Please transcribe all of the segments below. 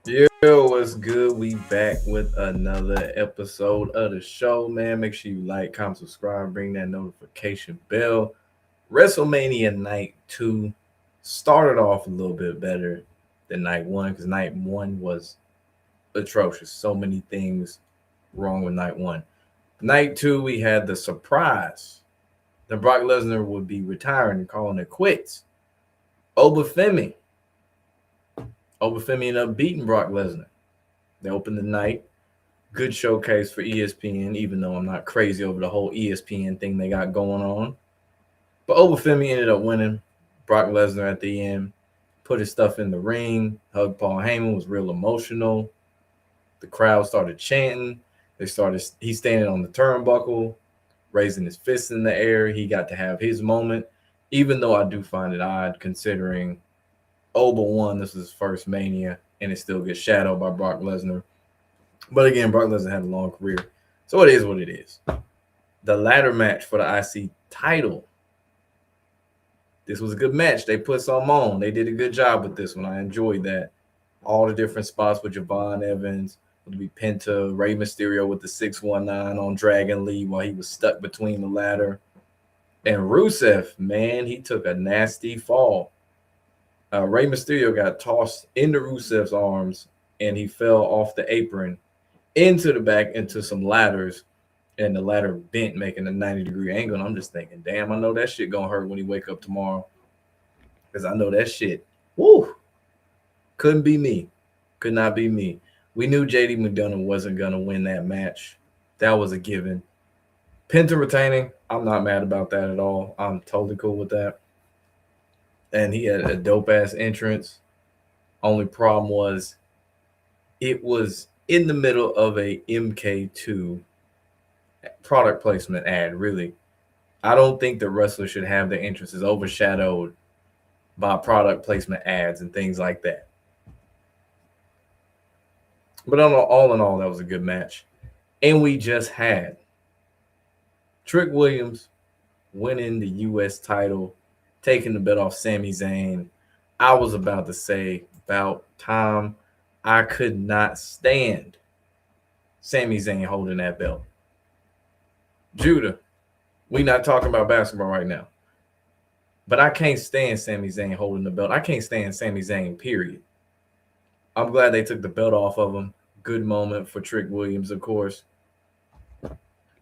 Yo, what's good? We back with another episode of the show, man. Make sure you like, comment, subscribe, bring that notification bell. WrestleMania Night 2 started off a little bit better than Night 1 because Night 1 was atrocious. So many things wrong with Night 1. Night 2, we had the surprise that Brock Lesnar would be retiring and calling it quits. Obafemi ended up beating Brock Lesnar. They opened the night. Good showcase for ESPN, even though I'm not crazy over the whole ESPN thing they got going on. But Obafemi ended up winning. Brock Lesnar at the end put his stuff in the ring. Hugged Paul Heyman, was real emotional. The crowd started chanting. He's standing on the turnbuckle, raising his fists in the air. He got to have his moment, even though I do find it odd considering Oba won. This is his first Mania, and it still gets shadowed by Brock Lesnar. But again, Brock Lesnar had a long career, so it is what it is. The ladder match for the IC title. This was a good match. They put some on. They did a good job with this one. I enjoyed that. All the different spots with Javon Evans, would be Penta, Rey Mysterio with the 619 on Dragon Lee while he was stuck between the ladder. And Rusev, man, he took a nasty fall. Rey Mysterio got tossed into Rusev's arms, and he fell off the apron into the back into some ladders, and the ladder bent, making a 90-degree angle. And I'm just thinking, damn, I know that shit gonna hurt when he wake up tomorrow, because I know that shit, woo, couldn't be me. Could not be me. We knew JD McDonough wasn't gonna win that match. That was a given. Penta retaining, I'm not mad about that at all. I'm totally cool with that. And he had a dope-ass entrance. Only problem was it was in the middle of a MK2 product placement ad, really. I don't think the wrestlers should have their entrances overshadowed by product placement ads and things like that. But all in all, that was a good match. And we just had Trick Williams winning the U.S. title, taking the belt off Sami Zayn. I was about to say, about time. I could not stand Sami Zayn holding that belt. Judah, we not talking about basketball right now. But I can't stand Sami Zayn holding the belt. I can't stand Sami Zayn, period. I'm glad they took the belt off of him. Good moment for Trick Williams, of course.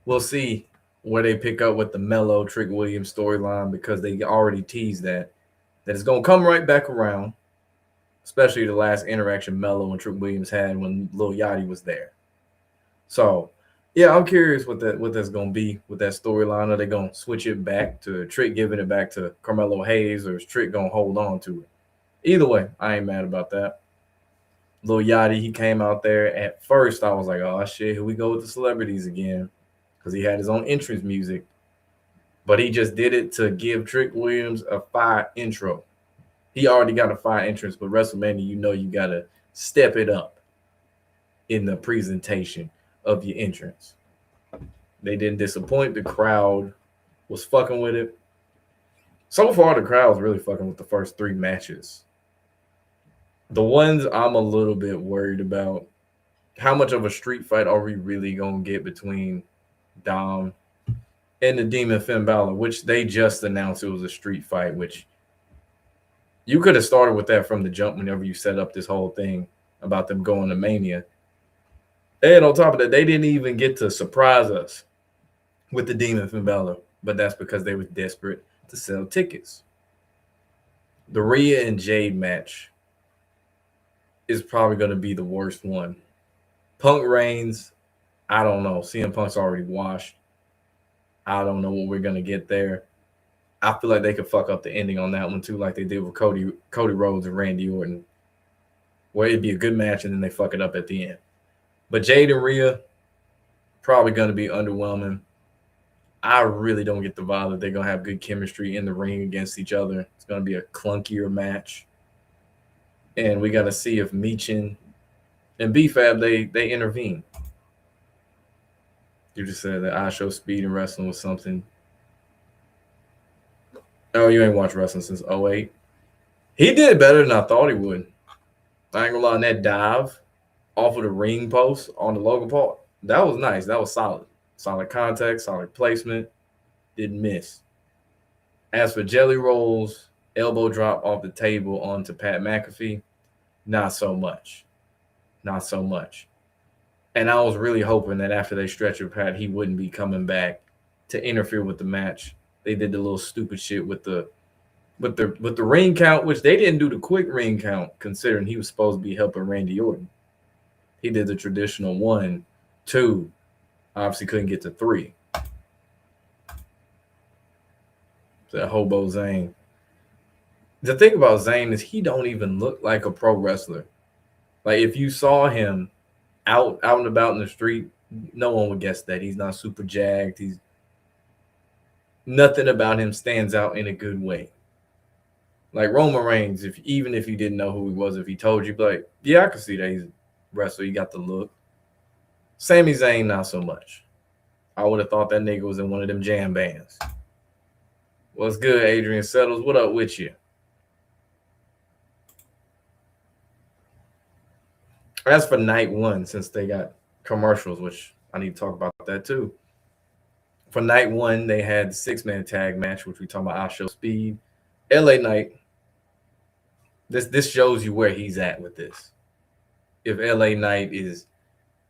We'll see where they pick up with the Mello Trick Williams storyline, because they already teased that it's going to come right back around, especially the last interaction Mello and Trick Williams had when Lil Yachty was there. So, yeah, I'm curious what that's going to be with that storyline. Are they going to switch it back to Trick giving it back to Carmelo Hayes, or is Trick going to hold on to it? Either way, I ain't mad about that. Lil Yachty, he came out there. At first, I was like, oh, shit, here we go with the celebrities again, because he had his own entrance music. But he just did it to give Trick Williams a fire intro. He already got a fire entrance, but WrestleMania, you got to step it up in the presentation of your entrance. They didn't disappoint. The crowd was fucking with it. So far, the crowd's really fucking with the first 3 matches. The ones I'm a little bit worried about, how much of a street fight are we really going to get between Dom and the Demon Finn Balor, which they just announced it was a street fight, which you could have started with that from the jump whenever you set up this whole thing about them going to Mania. And on top of that, they didn't even get to surprise us with the Demon Finn Balor, but that's because they were desperate to sell tickets. The Rhea and Jade match is probably going to be the worst one. Punk Reigns, I don't know. CM Punk's already washed. I don't know what we're going to get there. I feel like they could fuck up the ending on that one too, like they did with Cody Rhodes and Randy Orton, where it'd be a good match and then they fuck it up at the end. But Jade and Rhea, probably going to be underwhelming. I really don't get the vibe that they're going to have good chemistry in the ring against each other. It's going to be a clunkier match. And we got to see if Meechin and B-Fab, they intervene. You just said that I Show Speed and Wrestling was something. Oh, you ain't watched wrestling since '08. He did better than I thought he would. I ain't gonna lie, on that dive off of the ring post on the Logan Paul, that was nice. That was solid. Solid contact, solid placement. Didn't miss. As for jelly rolls, elbow drop off the table onto Pat McAfee, not so much. Not so much. And I was really hoping that after they stretcher Pat, he wouldn't be coming back to interfere with the match. They did the little stupid shit with the ring count, which they didn't do the quick ring count, considering he was supposed to be helping Randy Orton. He did the traditional 1, 2, obviously couldn't get to 3. So that hobo Zayn. The thing about Zayn is he don't even look like a pro wrestler. Like if you saw him out and about in the street, no one would guess that. He's not super jacked. He's nothing about him stands out in a good way. Like Roman Reigns, even if you didn't know who he was, if he told you, like, yeah, I can see that he's a wrestler. He got the look. Sami Zayn, not so much. I would have thought that nigga was in one of them jam bands. What's good, Adrian Settles? What up with you? As for night 1, since they got commercials, which I need to talk about that too. For night 1, they had the 6-man tag match, which we talk about. I Show Speed, LA Knight. This shows you where he's at with this. If LA Knight is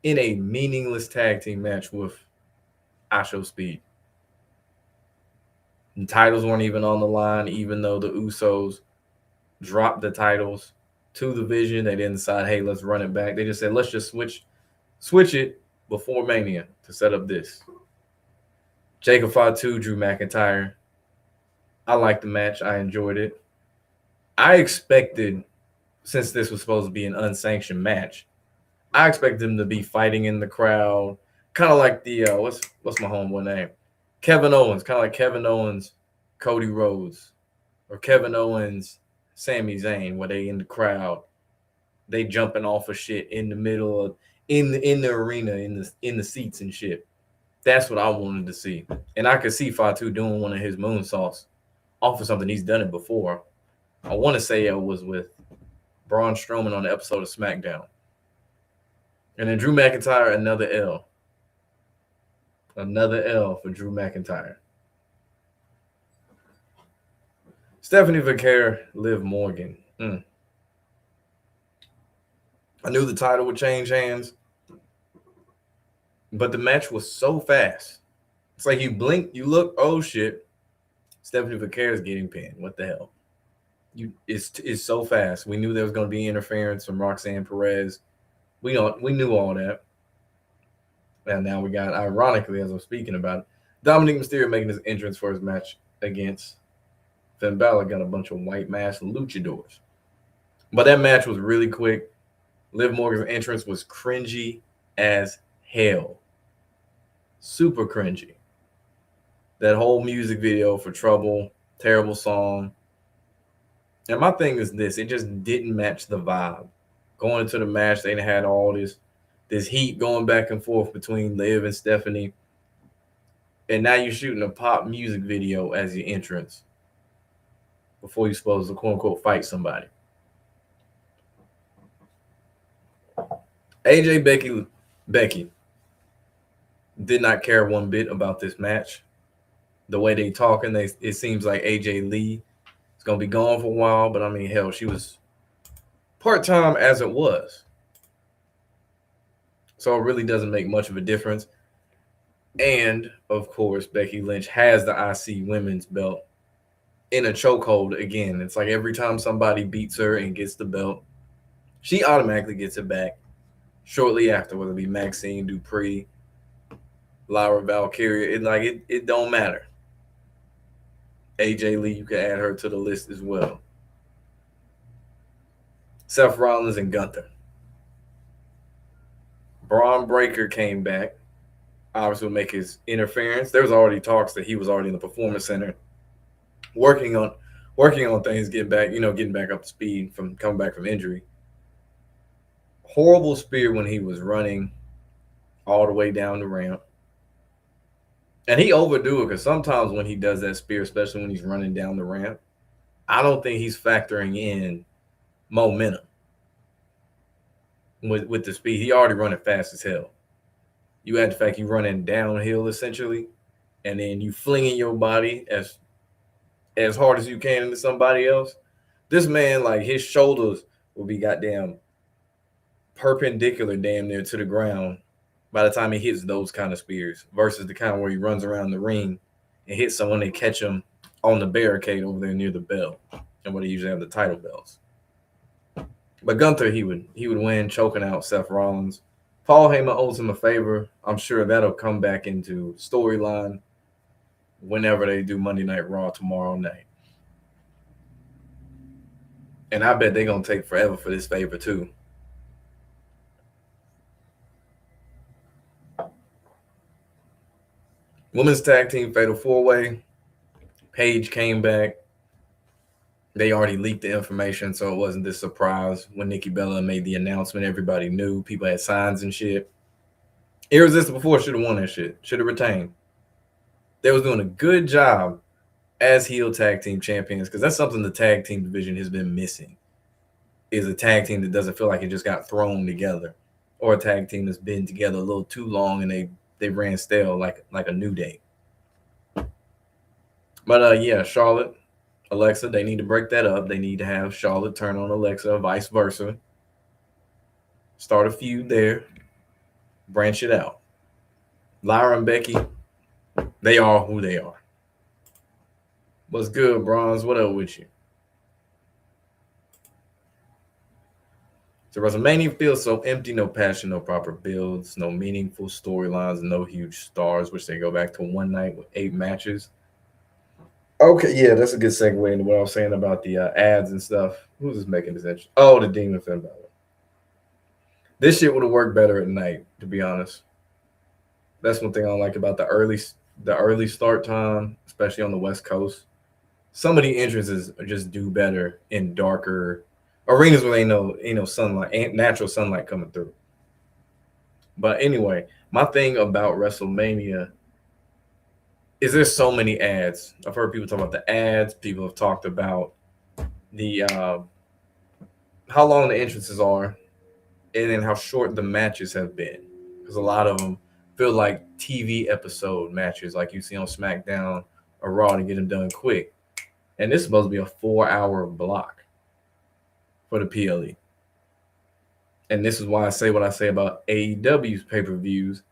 in a meaningless tag team match with I Show Speed, the titles weren't even on the line, even though the Usos dropped the titles to the Vision. They didn't decide, hey, let's run it back. They just said, let's just switch it before Mania to set up this. Jacob Fatu, Drew McIntyre. I liked the match. I enjoyed it. I expected, since this was supposed to be an unsanctioned match, I expected them to be fighting in the crowd, kind of like the what's my homeboy name? Kevin Owens, kind of like Kevin Owens, Cody Rhodes, or Kevin Owens, Sami Zayn, where they in the crowd, they jumping off of shit in the middle of in the arena, in the seats and shit. That's what I wanted to see, and I could see Fatu doing one of his moonsaults off of something he's done it before. I want to say it was with Braun Strowman on the episode of SmackDown. And then Drew McIntyre, another L. Another L for Drew McIntyre. Stephanie Vaquer, Liv Morgan. I knew the title would change hands, but the match was so fast. It's like you blink, you look, oh shit, Stephanie Vaquer is getting pinned. What the hell? It's so fast. We knew there was going to be interference from Roxanne Perez. We knew all that. And now we got, ironically, as I'm speaking about it, Dominic Mysterio making his entrance for his match against Finn Balor. Got a bunch of white masked luchadors. But that match was really quick. Liv Morgan's entrance was cringy as hell. Super cringy. That whole music video for Trouble, terrible song. And my thing is this, it just didn't match the vibe. Going into the match, they had all this heat going back and forth between Liv and Stephanie. And now you're shooting a pop music video as your entrance before you're supposed to, quote unquote, fight somebody. AJ Becky did not care one bit about this match. The way they talking, it seems like AJ Lee is going to be gone for a while. But, I mean, hell, she was part-time as it was. So it really doesn't make much of a difference. And, of course, Becky Lynch has the IC women's belt in a chokehold again. It's like every time somebody beats her and gets the belt, she automatically gets it back shortly after, whether it be Maxine Dupree, Lyra Valkyria. It don't matter. AJ Lee, you can add her to the list as well. Seth Rollins and Gunther. Braun Breaker came back. Obviously will make his interference. There was already talks that he was already in the Performance Center working on things, getting back up to speed from coming back from injury. Horrible spear when he was running all the way down the ramp. And he overdo it because sometimes when he does that spear, especially when he's running down the ramp, I don't think he's factoring in momentum with the speed. He already running fast as hell. You add the fact you running downhill essentially, and then you flinging your body as hard as you can into somebody else. This man, like his shoulders will be goddamn perpendicular damn near to the ground by the time he hits those kind of spears versus the kind where he runs around the ring and hits someone and catch him on the barricade over there near the bell and where they usually have the title belts. But Gunther, he would win, choking out Seth Rollins. Paul Heyman owes him a favor. I'm sure that'll come back into storyline whenever they do Monday Night Raw tomorrow night. And I bet they're gonna take forever for this favor too. Women's Tag Team Fatal 4-Way. Paige came back. They already leaked the information, so it wasn't this surprise when Nikki Bella made the announcement. Everybody knew. People had signs and shit. Irresistible Force should have won that shit. Should have retained. They was doing a good job as heel tag team champions because that's something the tag team division has been missing. Is a tag team that doesn't feel like it just got thrown together, or a tag team that's been together a little too long and they ran stale like a New Day. But yeah, Charlotte, Alexa, they need to break that up. They need to have Charlotte turn on Alexa, vice versa. Start a feud there. Branch it out. Lyra and Becky, they are who they are. What's good, Bronze? What up with you? So WrestleMania feels so empty, no passion, no proper builds, no meaningful storylines, no huge stars, which they go back to one night with 8 matches. Okay, yeah, that's a good segue into what I was saying about the ads and stuff. Who's this making this interesting? Oh, the Demon Finn Balor. This shit would have worked better at night, to be honest. That's one thing I don't like about the early start time, especially on the West Coast. Some of the entrances just do better in darker arenas where ain't no sunlight, ain't natural sunlight coming through. But anyway, my thing about WrestleMania is there's so many ads. I've heard people talk about the ads. People have talked about the how long the entrances are, and then how short the matches have been. Because a lot of them feel like TV episode matches, like you see on SmackDown or Raw, to get them done quick. And this is supposed to be a 4-hour block for the PLE. And this is why I say what I say about AEW's pay-per-views.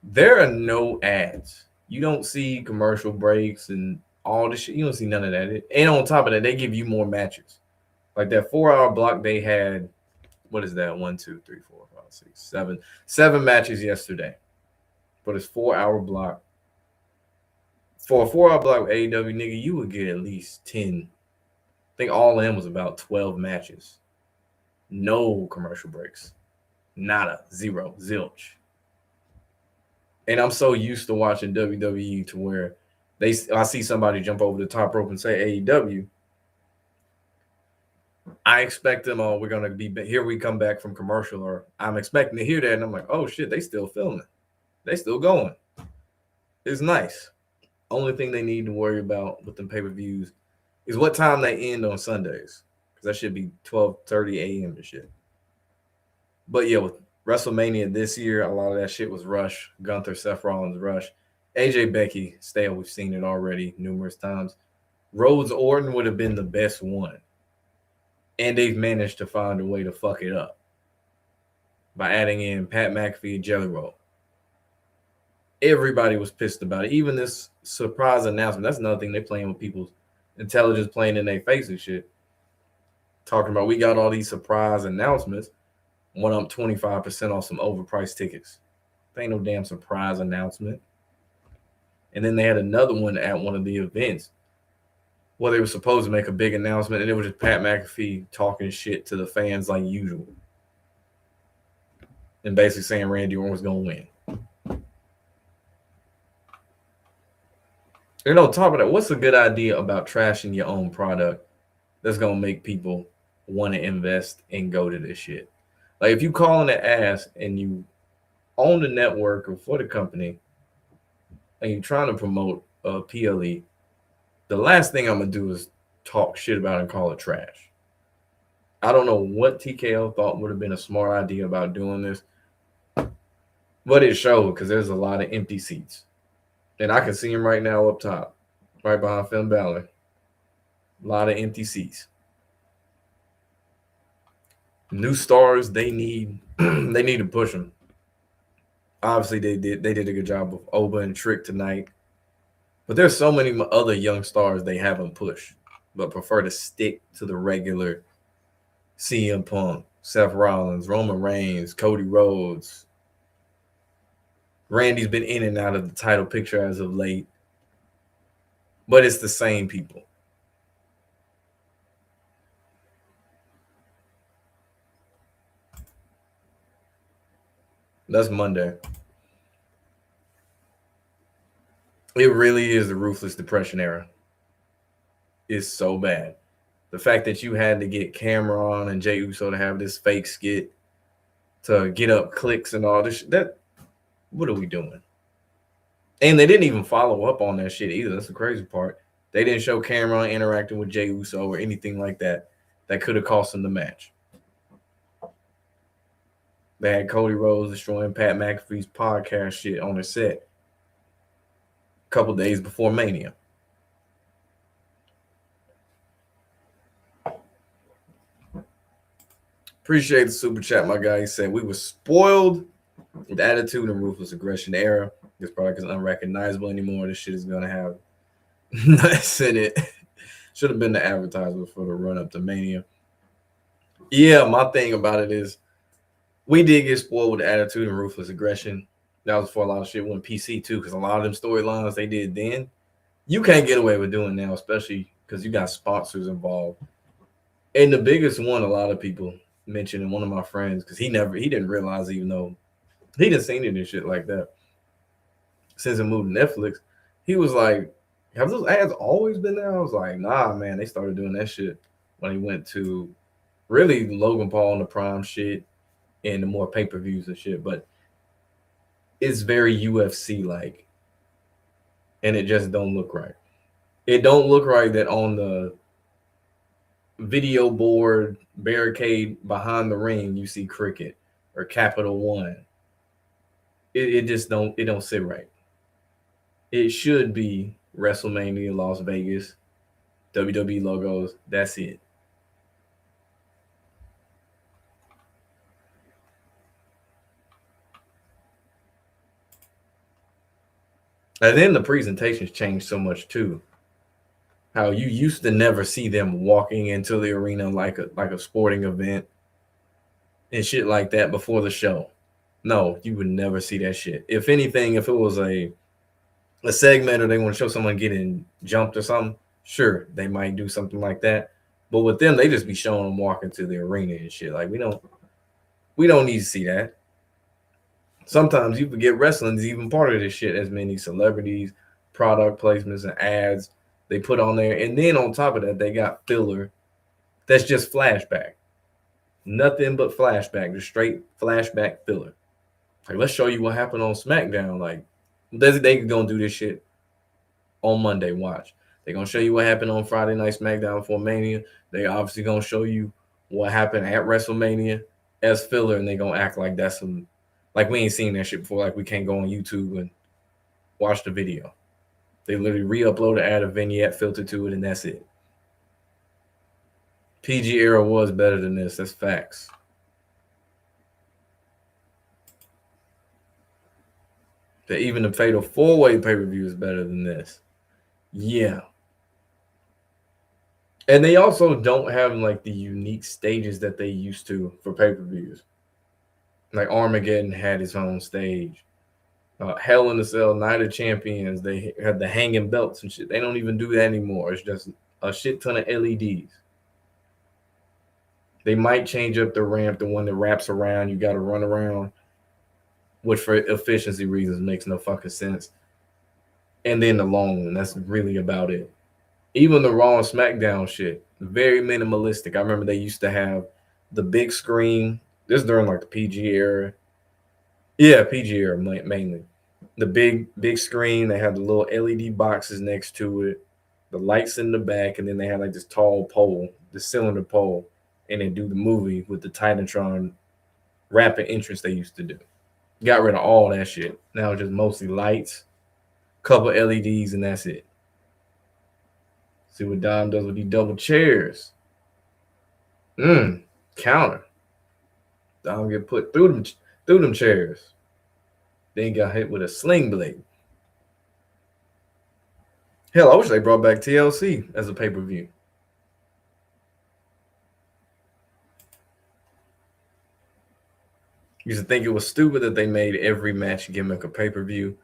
There are no ads. You don't see commercial breaks and all this shit. You don't see none of that. And on top of that, they give you more matches. Like that 4-hour block they had, what is that? 1, 2, 3, 4, 5, 6, 7. 7 matches yesterday. But it's 4-hour block. For a 4-hour block with AEW, nigga, you would get at least 10. I think all in was about 12 matches. No commercial breaks. Nada. Zero. Zilch. And I'm so used to watching WWE to where I see somebody jump over the top rope and say AEW. I expect them, we're going to be here. We come back from commercial, or I'm expecting to hear that. And I'm like, oh shit, they still filming. They still going. It's nice. Only thing they need to worry about with them pay-per-views is what time they end on Sundays. Because that should be 12:30 a.m. and shit. But yeah, with WrestleMania this year, a lot of that shit was rush. Gunther, Seth Rollins, rush. AJ, Becky, stale. We've seen it already numerous times. Rhodes, Orton would have been the best one. And they've managed to find a way to fuck it up by adding in Pat McAfee and Jelly Roll. Everybody was pissed about it. Even this surprise announcement. That's another thing. They're playing with people's intelligence, playing in their face and shit. Talking about we got all these surprise announcements. Went up 25% off some overpriced tickets. There ain't no damn surprise announcement. And then they had another one at one of the events where they were supposed to make a big announcement, and it was just Pat McAfee talking shit to the fans like usual. And basically saying Randy Orton was going to win. And on top of that, what's a good idea about trashing your own product that's going to make people want to invest and go to this shit? Like, if you calling it ass and you own the network or for the company, and you're trying to promote PLE, the last thing I'm gonna do is talk shit about and call it trash. I don't know what TKO thought would have been a smart idea about doing this, but it showed because there's a lot of empty seats, and I can see him right now up top, right behind Finn Balor. A lot of empty seats. New stars, they need they need to push them. Obviously, they did a good job of Oba and Trick tonight, but there's so many other young stars they haven't pushed, but prefer to stick to the regular CM Punk, Seth Rollins, Roman Reigns, Cody Rhodes. Randy's been in and out of the title picture as of late, but it's the same people. That's Monday. It really is the ruthless depression era. It's so bad. The fact that you had to get Cameron and Jey Uso to have this fake skit to get up clicks and all this, that what are we doing? And they didn't even follow up on that shit either. That's the crazy part. They didn't show Cameron interacting with Jey Uso or anything like that that could have cost them the match. They had Cody Rhodes destroying Pat McAfee's podcast shit on the set a couple days before Mania. Appreciate the super chat, my guy. He said we were spoiled with attitude and ruthless aggression era. This product is unrecognizable anymore. This shit is gonna have nuts in it. Should have been the advertisement for the run up to Mania. Yeah, my thing about it is we did get spoiled with attitude and ruthless aggression. That was before a lot of shit went PC too, because a lot of them storylines they did then, you can't get away with doing now, especially because you got sponsors involved. And the biggest one, a lot of people mentioned, and one of my friends, because he didn't realize, even though he didn't seen it and shit like that since it moved to Netflix, he was like, have those ads always been there? I was like, nah, man, they started doing that shit when he went to really Logan Paul and the Prime shit and the more pay-per-views and shit. But it's very UFC like, and it just don't look right. It don't look right that on the video board barricade behind the ring you see Cricket or Capital One. It just don't sit right. It should be WrestleMania Las Vegas, WWE logos. That's it. And then the presentations changed so much too. How you used to never see them walking into the arena like a sporting event and shit like that before the show. No, you would never see that shit. If anything, if it was a segment or they want to show someone getting jumped or something, sure, they might do something like that. But with them, they just be showing them walking to the arena and shit. Like we don't need to see that. Sometimes you forget wrestling is even part of this shit, as many celebrities, product placements, and ads they put on there. And then on top of that, they got filler that's just flashback. Nothing but flashback, just straight flashback filler. Like, let's show you what happened on SmackDown. Like, they gonna do this shit on Monday. Watch. They're gonna show you what happened on Friday Night SmackDown before Mania. They obviously gonna show you what happened at WrestleMania as filler, and they gonna act like that's some, like we ain't seen that shit before. Like we can't go on YouTube and watch the video. They literally re-upload it, add a vignette filter to it, and that's it. PG era was better than this. That's facts. That even the Fatal 4-Way pay-per-view is better than this. Yeah. And they also don't have like the unique stages that they used to for pay-per-views. Like Armageddon had its own stage. Hell in a Cell, Night of Champions, they had the hanging belts and shit. They don't even do that anymore. It's just a shit ton of LEDs. They might change up the ramp, the one that wraps around. You got to run around, which for efficiency reasons makes no fucking sense. And then the long one, that's really about it. Even the Raw and SmackDown shit, very minimalistic. I remember they used to have the big screen. This during like the PG era. Yeah, PG era mainly. The big screen. They had the little LED boxes next to it, the lights in the back, and then they had like this tall pole, the cylinder pole, and then do the movie with the Titantron rapid entrance they used to do. Got rid of all that shit. Now it's just mostly lights, couple LEDs, and that's it. See what Dom does with these double chairs. Counter. Dom get put through them chairs. Then got hit with a sling blade. Hell, I wish they brought back TLC as a pay-per-view. Used to think it was stupid that they made every match gimmick a pay-per-view.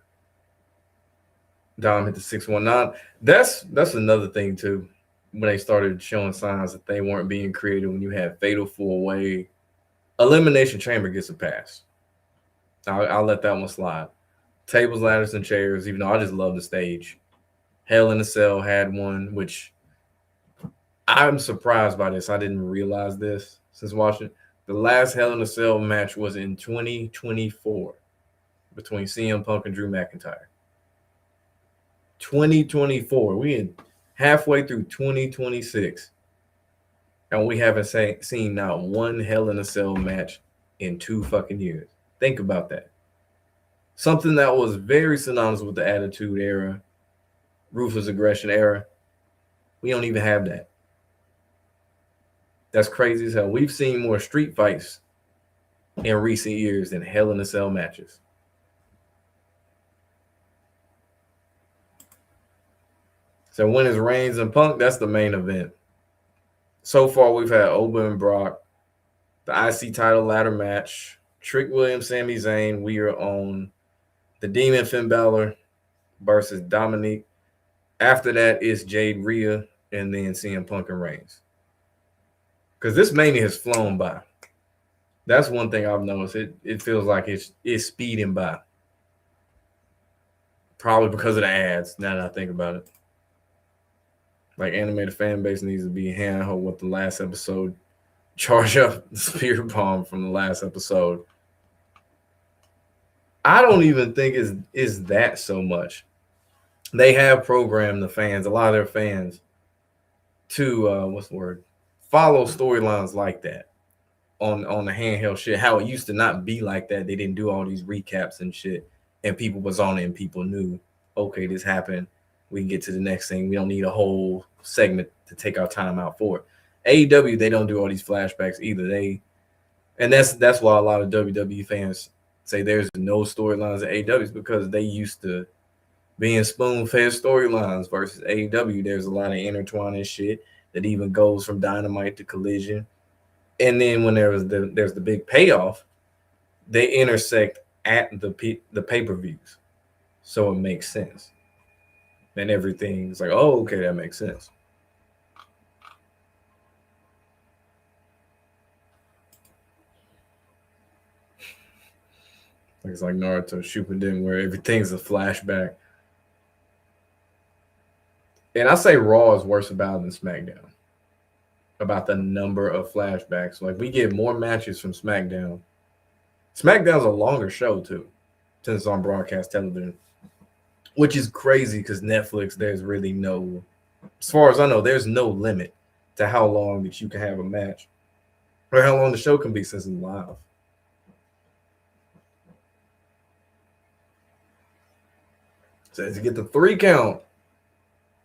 Dom hit the 619. That's another thing too. When they started showing signs that they weren't being creative, when you had Fatal 4-Way, Elimination Chamber gets a pass. I'll let that one slide. Tables, ladders, and chairs, even though I just love the stage. Hell in a Cell had one, which I'm surprised by this. I didn't realize this since watching. The last Hell in a Cell match was in 2024 between CM Punk and Drew McIntyre. 2024. We in halfway through 2026. And we haven't seen not one Hell in a Cell match in 2 fucking years. Think about that. Something that was very synonymous with the Attitude Era, Ruthless Aggression Era. We don't even have that. That's crazy as hell. We've seen more street fights in recent years than Hell in a Cell matches. So when it's Reigns and Punk, that's the main event. So far, we've had Oba and Brock, the IC title ladder match, Trick Williams, Sami Zayn. We are on the Demon Finn Balor versus Dominique. After that is Jade Rhea and then CM Punk and Reigns. Because this Mania has flown by. That's one thing I've noticed. It feels like it's speeding by. Probably because of the ads, now that I think about it. Like, animated fan base needs to be handheld with the last episode. Charge up the spear bomb from the last episode. I don't even think is that so much. They have programmed the fans, a lot of their fans, to follow storylines like that on the handheld shit. How it used to not be like that. They didn't do all these recaps and shit, and people was on it and people knew, okay, this happened. We can get to the next thing. We don't need a whole segment to take our time out for it. AEW, they don't do all these flashbacks either. And that's why a lot of WWE fans say there's no storylines at AEW, because they used to being spoon-fed storylines versus AEW. There's a lot of intertwining shit that even goes from Dynamite to Collision. And then when there's the big payoff, they intersect at the pay-per-views. So it makes sense. And everything's like, oh, okay, that makes sense. It's like Naruto Shippuden, where everything's a flashback. And I say Raw is worse about it than SmackDown. About the number of flashbacks. Like, we get more matches from SmackDown. SmackDown's a longer show, too, since it's on broadcast television. Which is crazy, because Netflix, there's really no, as far as I know, there's no limit to how long that you can have a match. Or how long the show can be since it's live. So to get the 3 count.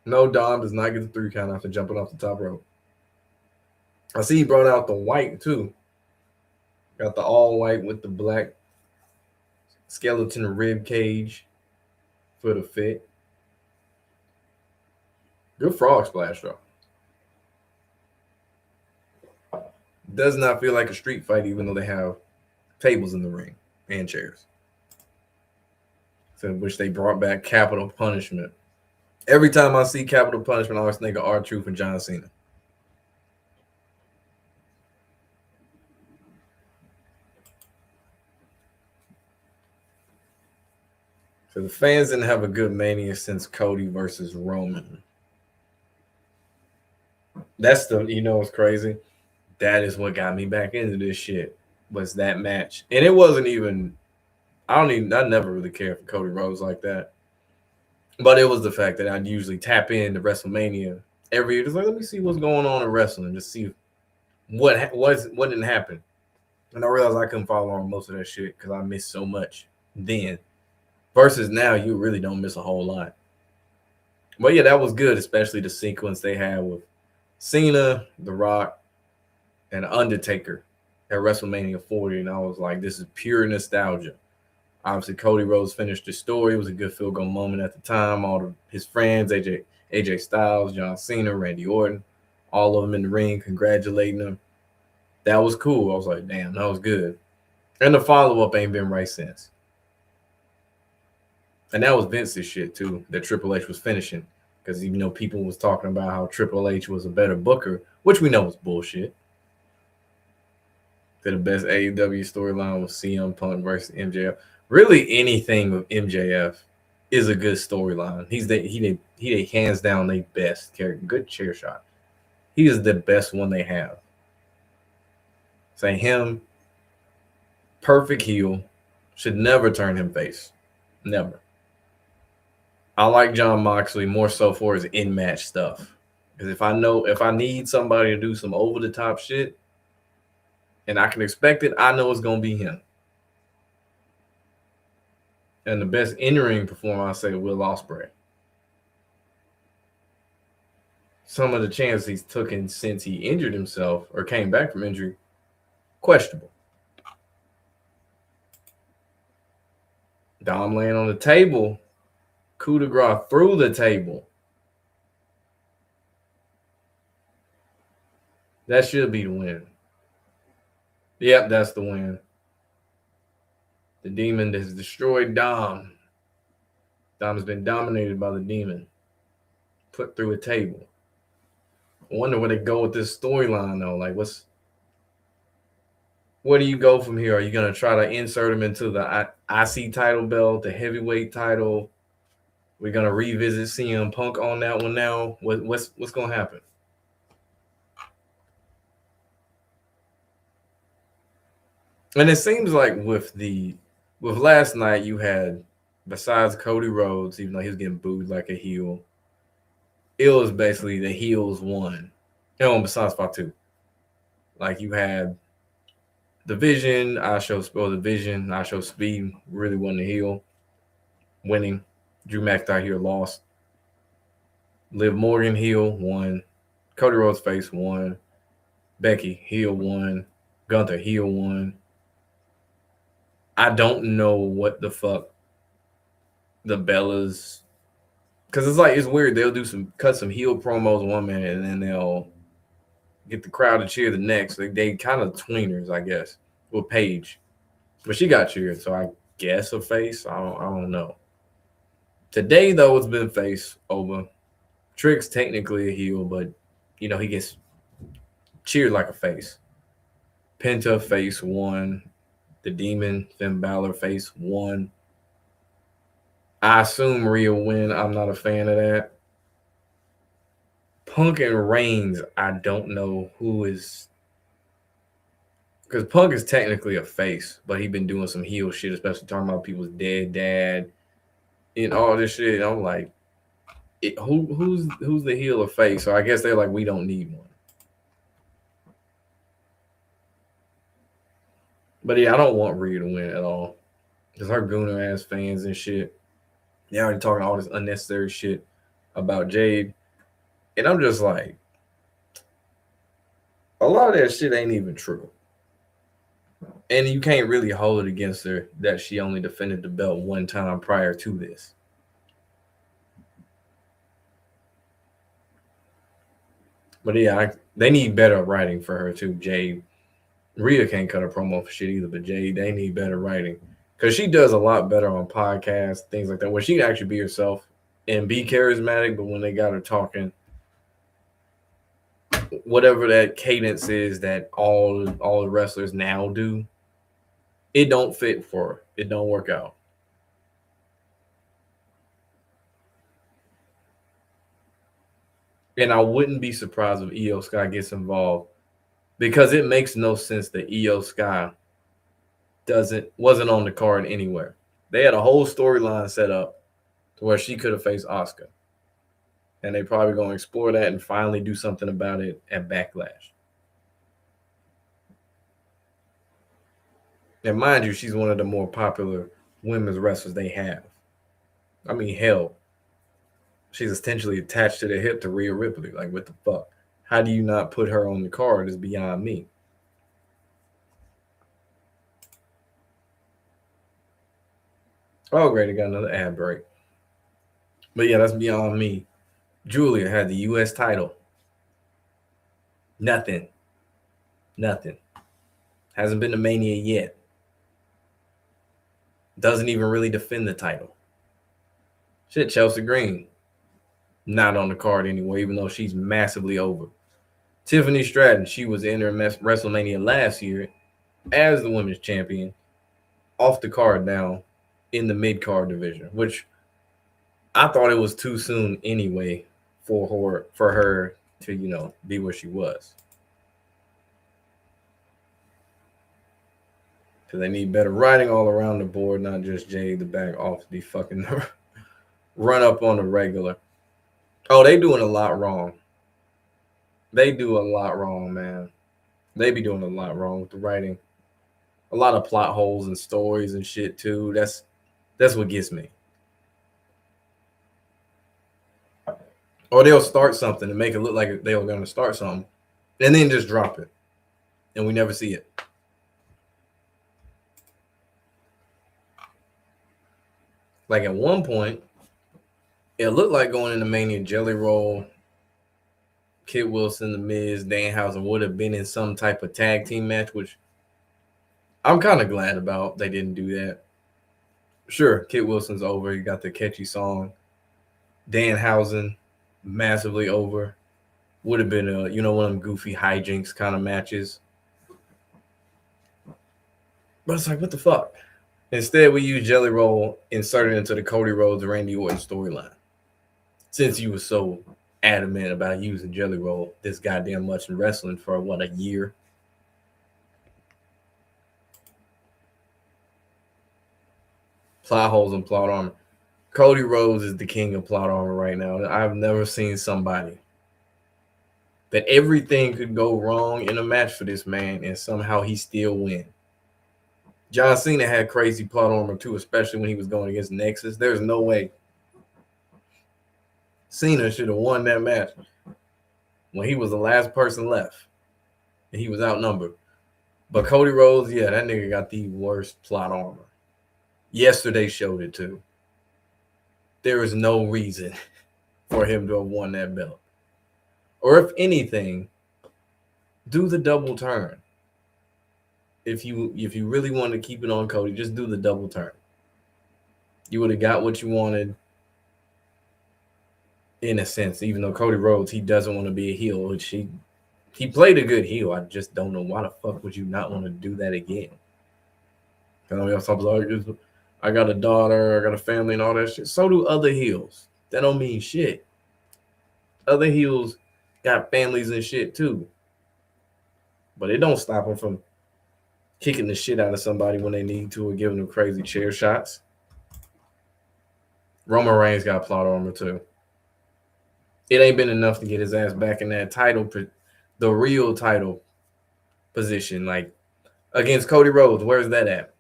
No, Dom does not get the 3 count after jumping off the top rope. I see he brought out the white, too. Got the all white with the black skeleton rib cage for the fit. Good frog splash, though. Does not feel like a street fight, even though they have tables in the ring and chairs. So, wish they brought back Capital Punishment. Every time I see Capital Punishment, I always think of R-Truth and John Cena. So the fans didn't have a good Mania since Cody versus Roman. That's what's crazy? That is what got me back into this shit, was that match. And it wasn't even I never really cared for Cody Rhodes like that. But it was the fact that I'd usually tap into WrestleMania every year. Just like, let me see what's going on in wrestling, just see what didn't happen. And I realized I couldn't follow on most of that shit because I missed so much then. Versus now, you really don't miss a whole lot. But yeah, that was good, especially the sequence they had with Cena, The Rock, and Undertaker at WrestleMania 40. And I was like, this is pure nostalgia. Obviously, Cody Rhodes finished the story. It was a good field goal moment at the time. His friends, AJ Styles, John Cena, Randy Orton, all of them in the ring congratulating him. That was cool. I was like, damn, that was good. And the follow up ain't been right since. And that was Vince's shit too, that Triple H was finishing. Because people was talking about how Triple H was a better booker, which we know was bullshit. That the best AEW storyline was CM Punk versus MJF. Really, anything with MJF is a good storyline. He hands down the best character. Good chair shot. He is the best one they have. Say him, perfect heel, should never turn him face. Never. I like John Moxley more so for his in-match stuff. Because if I need somebody to do some over-the-top shit, and I can expect it, I know it's gonna be him. And the best in-ring performer, I say, Will Ospreay. Some of the chances he's taken since he injured himself or came back from injury, questionable. Dom laying on the table, coup de grace through the table. That should be the win. Yep, that's the win. The demon has destroyed Dom. Dom has been dominated by the demon. Put through a table. I wonder where they go with this storyline though. Like, where do you go from here? Are you gonna try to insert him into the IC title belt, the heavyweight title? We're gonna revisit CM Punk on that one now. What's gonna happen? And it seems like with last night, you had, besides Cody Rhodes, even though he was getting booed like a heel, it was basically the heels won. Besides Fatu. Like you had the Vision, I Show Speed really wasn't a heel. Winning. Drew McIntyre heel lost. Liv Morgan heel won. Cody Rhodes face won. Becky heel won. Gunther heel won. I don't know what the fuck the Bellas, because it's weird. They'll cut some heel promos one minute and then they'll get the crowd to cheer the next. They kind of tweeners, I guess, with Paige, but she got cheered, so I guess a face. I don't know. Today though, it's been face over. Trick's technically a heel, but he gets cheered like a face. Penta face won. The Demon, Finn Balor face won. I assume Rhea win. I'm not a fan of that. Punk and Reigns, I don't know who is, because Punk is technically a face, but he's been doing some heel shit, especially talking about people's dead dad and all this shit. And I'm like, who's the heel or face? So I guess they're like, we don't need one. But yeah, I don't want Rhea to win at all, because her gooner ass fans and shit. They already talking all this unnecessary shit about Jade. And I'm just like, a lot of that shit ain't even true. And you can't really hold it against her that she only defended the belt one time prior to this. But yeah, they need better writing for her too, Jade. Rhea can't cut a promo for shit either, but Jade, they need better writing. Because she does a lot better on podcasts, things like that, where she can actually be herself and be charismatic, but when they got her talking, whatever that cadence is that all the wrestlers now do, it don't fit for her. It don't work out. And I wouldn't be surprised if Io Sky gets involved, because it makes no sense that Io Sky wasn't on the card anywhere. They had a whole storyline set up to where she could have faced Oscar, and they probably gonna explore that and finally do something about it at Backlash. And mind you, she's one of the more popular women's wrestlers they have. I mean, hell, she's essentially attached to the hip to Rhea Ripley. Like, what the fuck? How do you not put her on the card is beyond me. Oh, great, I got another ad break. But yeah, that's beyond me. Julia had the U.S. title. Nothing. Nothing. Hasn't been to Mania yet. Doesn't even really defend the title. Shit, Chelsea Green. Not on the card anymore, even though she's massively over. Tiffany Stratton, she was entering WrestleMania last year as the women's champion, off the card now in the mid card division, which I thought it was too soon anyway for her to be where she was. Because they need better writing all around the board, not just Jay the back off the fucking run up on the regular. Oh, they doing a lot wrong. They do a lot wrong, man. They be doing a lot wrong with the writing. A lot of plot holes and stories and shit too. That's what gets me. Or they'll start something and make it look like they were going to start something, and then just drop it, and we never see it. Like at one point, it looked like going into Mania, Jelly Roll, Kit Wilson, The Miz, Danhausen would have been in some type of tag team match, which I'm kind of glad about. They didn't do that. Sure, Kit Wilson's over. You got the catchy song. Danhausen, massively over. Would have been one of them goofy hijinks kind of matches. But it's like, what the fuck? Instead, we use Jelly Roll inserted into the Cody Rhodes Randy Orton storyline. Since you were so adamant about using Jelly Roll this goddamn much in wrestling for a year. Plot holes and plot armor. Cody Rhodes is the king of plot armor right now. I've never seen somebody that everything could go wrong in a match for this man and somehow he still win. John Cena had crazy plot armor too, especially when he was going against Nexus. There's no way Cena should have won that match when he was the last person left and he was outnumbered. But Cody Rhodes, yeah, that nigga got the worst plot armor. Yesterday showed it too. There is no reason for him to have won that belt. Or if anything, do the double turn. If you really want to keep it on Cody, just do the double turn. You would have got what you wanted in a sense, even though Cody Rhodes, he doesn't want to be a heel, which he played a good heel. I just don't know why the fuck would you not want to do that again? I got a daughter, I got a family and all that shit. So do other heels. That don't mean shit. Other heels got families and shit too. But it don't stop them from kicking the shit out of somebody when they need to or giving them crazy chair shots. Roman Reigns got plot armor too. It ain't been enough to get his ass back in that title, the real title position. Like against Cody Rhodes, where's that at?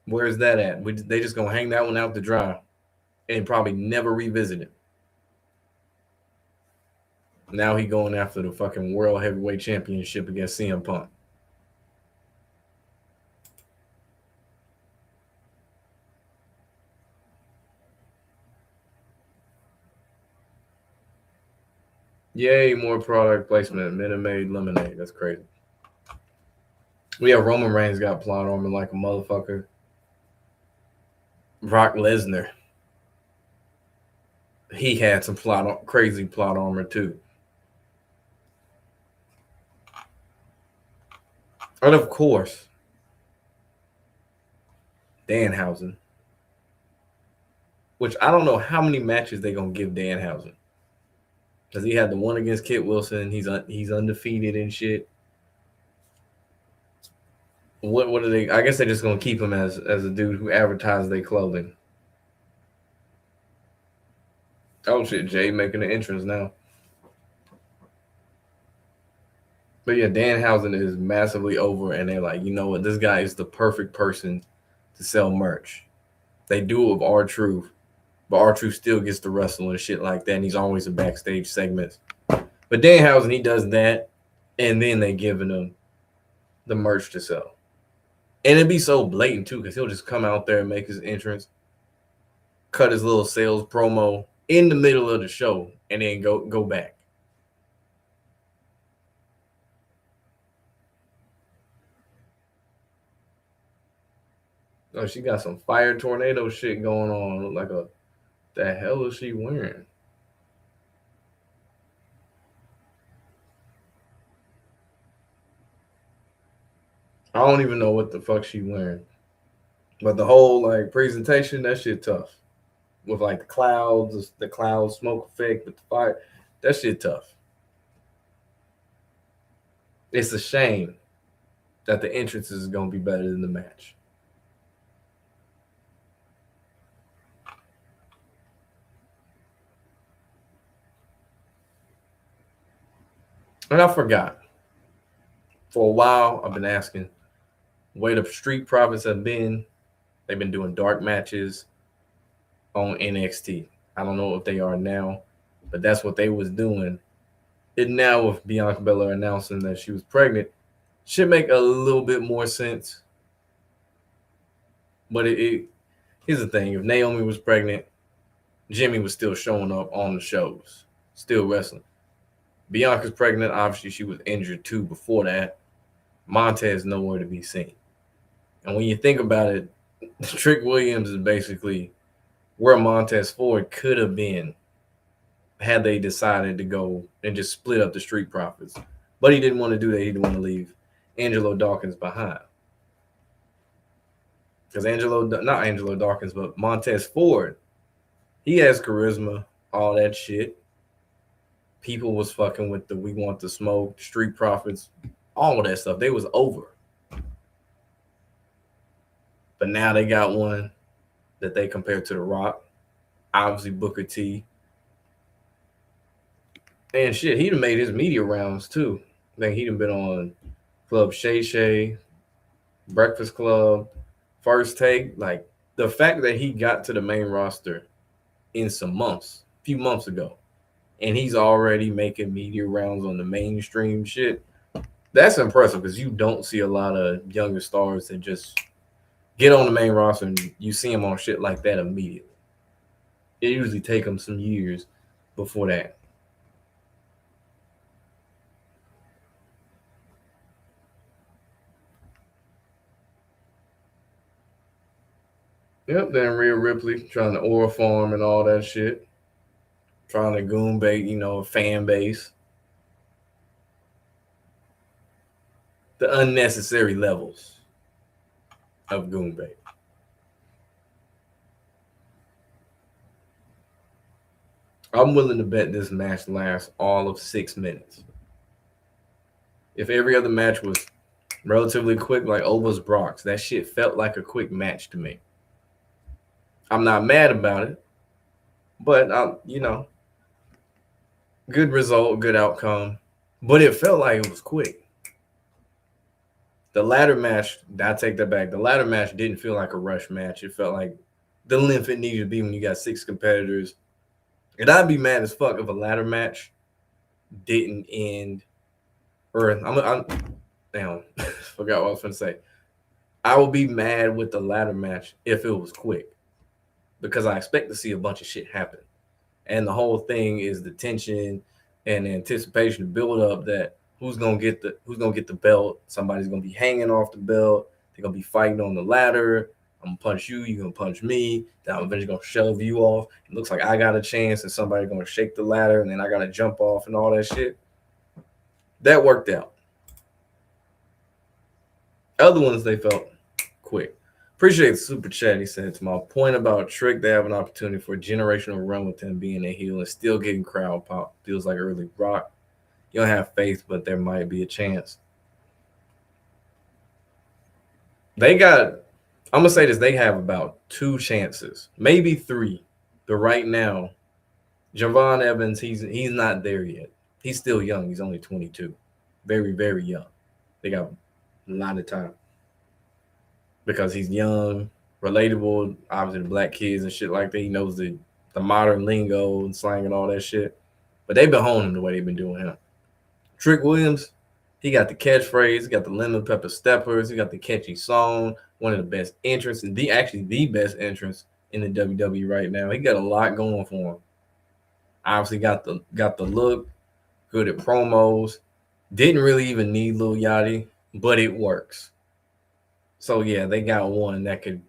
Where's that at? They just gonna hang that one out to dry and probably never revisit it. Now he going after the fucking World Heavyweight Championship against CM Punk. Yay, more product placement. Minute Maid lemonade. That's crazy. We have Roman Reigns got plot armor like a motherfucker. Brock Lesnar. He had some crazy plot armor too. And of course, Danhausen. Which I don't know how many matches they're going to give Danhausen. Because he had the one against Kit Wilson. He's undefeated and shit. What are they? I guess they're just gonna keep him as a dude who advertises their clothing. Oh shit, Jay making an entrance now. But yeah, Danhausen is massively over, and they're like, you know what? This guy is the perfect person to sell merch. They do it with R-Truth, but R-Truth still gets to wrestle and shit like that, and he's always in backstage segments. But Danhausen, he does that, and then they giving him the merch to sell. And it'd be so blatant too, because he'll just come out there and make his entrance, cut his little sales promo in the middle of the show, and then go back. Oh, she got some fire tornado shit going on. Look like a the hell is she wearing? I don't even know what the fuck she wearing. But the whole like presentation, that shit tough. With like the cloud smoke effect with the fire, that shit tough. It's a shame that the entrances is gonna be better than the match. And I forgot. For a while, I've been asking where the Street Profits have been. They've been doing dark matches on NXT. I don't know if they are now, but that's what they was doing. And now with Bianca Belair announcing that she was pregnant, should make a little bit more sense. But here's the thing: if Naomi was pregnant, Jimmy was still showing up on the shows, still wrestling. Bianca's pregnant. Obviously, she was injured too before that. Montez nowhere to be seen. And when you think about it, Trick Williams is basically where Montez Ford could have been had they decided to go and just split up the Street Profits. But he didn't want to do that. He didn't want to leave Angelo Dawkins behind. Because not Angelo Dawkins, but Montez Ford, he has charisma, all that shit. People was fucking with the We Want the Smoke, Street Profits, all of that stuff. They was over. But now they got one that they compare to The Rock. Obviously, Booker T. And shit, he done made his media rounds too. I think he done been on Club Shay Shay, Breakfast Club, First Take. Like the fact that he got to the main roster in a few months ago, and he's already making media rounds on the mainstream shit. That's impressive because you don't see a lot of younger stars that just get on the main roster and you see them on shit like that immediately. It usually take them some years before that. Yep, then Rhea Ripley trying to oil farm and all that shit. Trying to goon bait, a fan base. The unnecessary levels of goon bait. I'm willing to bet this match lasts all of 6 minutes. If every other match was relatively quick, like Ova's Brock's, that shit felt like a quick match to me. I'm not mad about it, but good result, good outcome. But it felt like it was quick. The ladder match, I take that back. The ladder match didn't feel like a rush match. It felt like the length it needed to be when you got 6 competitors. And I'd be mad as fuck if a ladder match didn't end. Or I'm damn, forgot what I was going to say. I would be mad with the ladder match if it was quick because I expect to see a bunch of shit happen. And the whole thing is the tension and the anticipation to build up that who's gonna get the belt. Somebody's gonna be hanging off the belt. They're gonna be fighting on the ladder. I'm gonna punch you. You're gonna punch me. Then I'm eventually gonna shove you off. It looks like I got a chance, and somebody's gonna shake the ladder, and then I gotta jump off and all that shit. That worked out. Other ones they felt quick. Appreciate the super chat. He said, to my point about Trick, they have an opportunity for a generational run with him being a heel and still getting crowd pop. Feels like early Rock. You don't have faith, but there might be a chance. They got. I'm gonna say this. They have about 2 chances, maybe 3. But right now, Javon Evans, he's not there yet. He's still young. He's only 22, very very young. They got a lot of time because he's young, relatable. Obviously, the black kids and shit like that. He knows the modern lingo and slang and all that shit. But they've been honing him the way they've been doing him. Trick Williams, he got the catchphrase, he got the lemon pepper steppers, he got the catchy song, one of the best entrants, and the best entrance in the WWE right now. He got a lot going for him. Obviously got the look, good at promos. Didn't really even need Lil Yachty, but it works. So yeah, they got one that could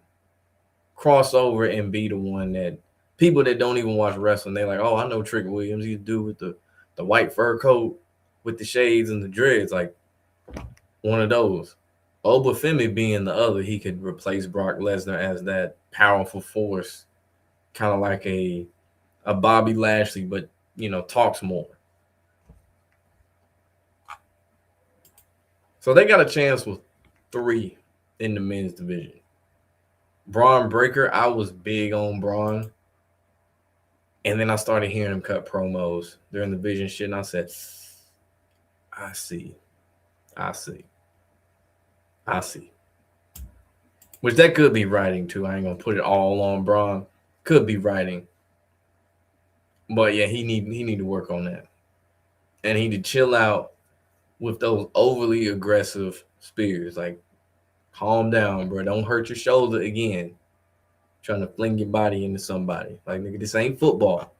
cross over and be the one that people that don't even watch wrestling, they're like, oh, I know Trick Williams. He's the dude with the white fur coat with the shades and the dreads, like one of those. Obafemi being the other, he could replace Brock Lesnar as that powerful force, kind of like a Bobby Lashley, but talks more. So they got a chance with 3 in the men's division. Braun Breaker, I was big on Braun. And then I started hearing him cut promos during the Vision shit, and I said, I see. Which that could be writing too. I ain't gonna put it all on Braun. Could be writing. But yeah, he need to work on that. And he need to chill out with those overly aggressive spears. Like, calm down, bro. Don't hurt your shoulder again. Trying to fling your body into somebody. Like, nigga, this ain't football.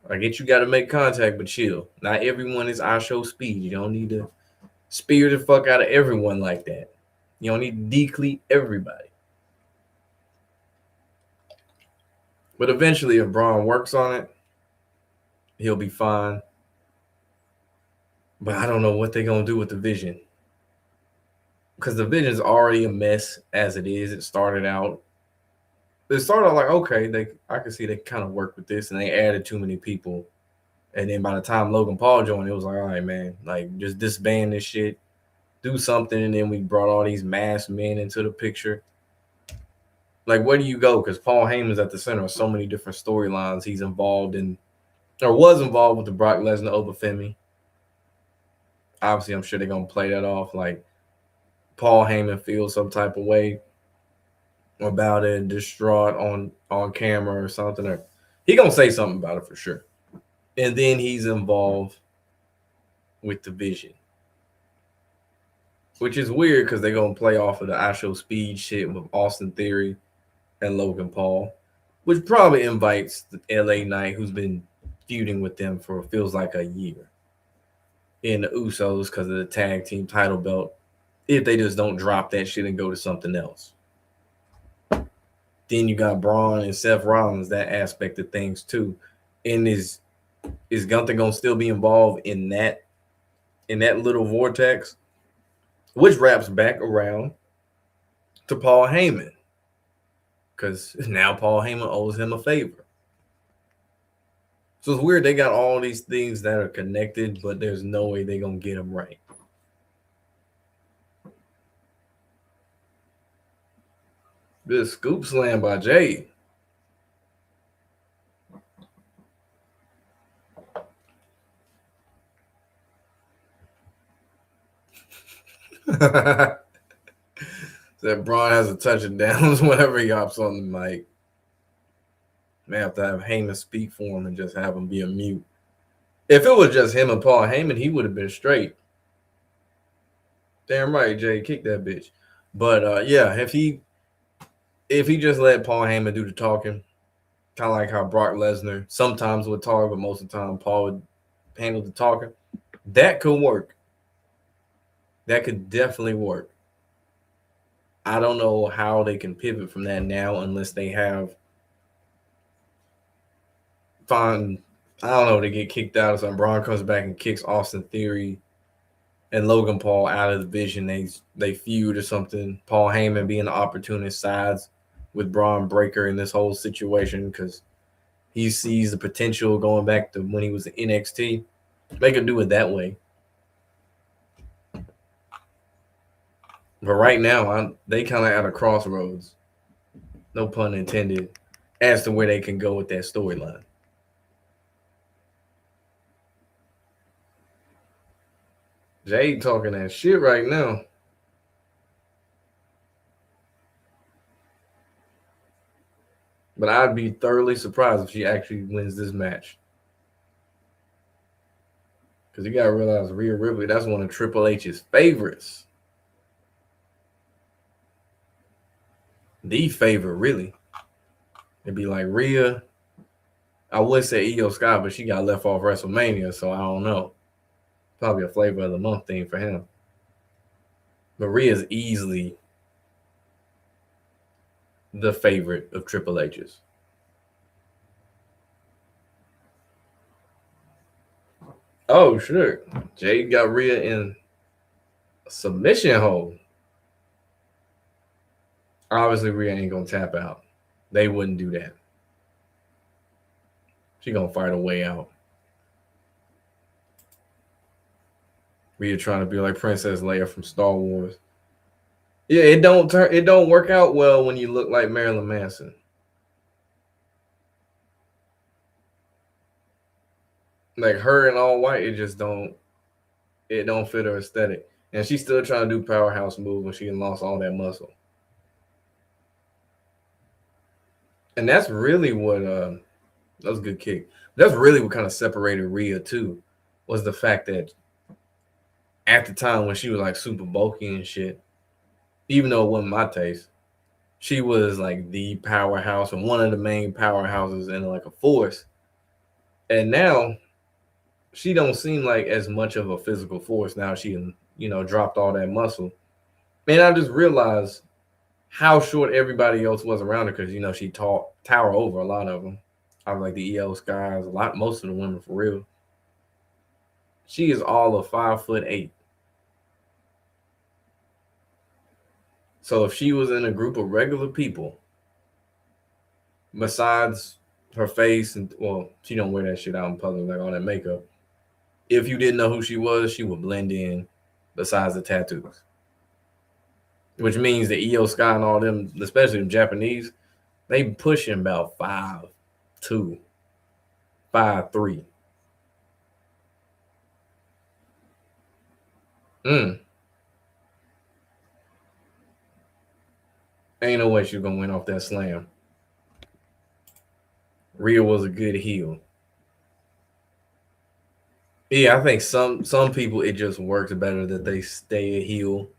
I get you got to make contact, but chill. Not everyone is our show speed. You don't need to spear the fuck out of everyone like that. You don't need to decleat everybody. But eventually, if Braun works on it, he'll be fine. But I don't know what they're going to do with the Vision. Because the Vision's already a mess as it is. It started out like, okay, I can see they kind of work with this, and they added too many people. And then by the time Logan Paul joined, it was like, all right, man, like, just disband this shit, do something. And then we brought all these masked men into the picture. Like, where do you go? Because Paul Heyman's at the center of so many different storylines he's involved in, or was involved with the Brock Lesnar Obafemi. Obviously, I'm sure they're going to play that off like Paul Heyman feels some type of way about it, distraught on camera or something. Or he going to say something about it for sure. And then he's involved with the Vision, which is weird because they're going to play off of the actual speed shit with Austin Theory and Logan Paul, which probably invites the LA Knight, who's been feuding with them for feels like a year, in the Usos because of the tag team title belt, if they just don't drop that shit and go to something else. Then you got Braun and Seth Rollins, that aspect of things too. And is Gunther gonna still be involved in that little vortex, which wraps back around to Paul Heyman, because now Paul Heyman owes him a favor. So it's weird. They got all these things that are connected, but there's no way they're gonna get them right. This scoop slam by Jay. That Braun has a touch of downs whenever he hops on the mic. May have to have Heyman speak for him and just have him be a mute. If it was just him and Paul Heyman, he would have been straight. Damn right, Jay, kick that bitch. But yeah, if he just let Paul Heyman do the talking, kind of like how Brock Lesnar sometimes would talk, but most of the time Paul would handle the talking, that could work. That could definitely work. I don't know how they can pivot from that now unless they have I don't know, they get kicked out or something. Braun comes back and kicks Austin Theory and Logan Paul out of the Vision. They feud or something. Paul Heyman being the opportunist sides with Braun Breaker in this whole situation because he sees the potential going back to when he was in NXT. They could do it that way. But right now, they kind of at a crossroads, no pun intended, as to where they can go with that storyline. Jade talking that shit right now. But I'd be thoroughly surprised if she actually wins this match. Because you got to realize Rhea Ripley, that's one of Triple H's favorites. The favorite, really. It'd be like Rhea. I would say Io Sky, but she got left off WrestleMania, so I don't know. Probably a flavor of the month thing for him. But Rhea's easily the favorite of Triple H's. Oh, sure. Jade got Rhea in a submission hold. Obviously, Rhea ain't gonna tap out. They wouldn't do that. She gonna fight her way out. Rhea trying to be like Princess Leia from Star Wars. Yeah, it don't work out well when you look like Marilyn Manson. Like her in all white, it don't fit her aesthetic. And she's still trying to do powerhouse moves when she lost all that muscle. And that's really what that was a good kick. That's really what kind of separated Rhea too, was the fact that at the time when she was like super bulky and shit, even though it wasn't my taste, she was like the powerhouse and one of the main powerhouses in like a force. And now she don't seem like as much of a physical force now she dropped all that muscle. And I just realized how short everybody else was around her because she tower over a lot of them. I was like the EO Skies, most of the women for real. She is all of 5'8". So if she was in a group of regular people, besides her face and she don't wear that shit out in public like all that makeup. If you didn't know who she was, she would blend in. Besides the tattoos, which means the EO Sky and all them, especially the Japanese, they pushing about 5'2", 5'3". Ain't no way she's gonna win off that slam. Rhea was a good heel. Yeah, I think some people it just works better that they stay a heel.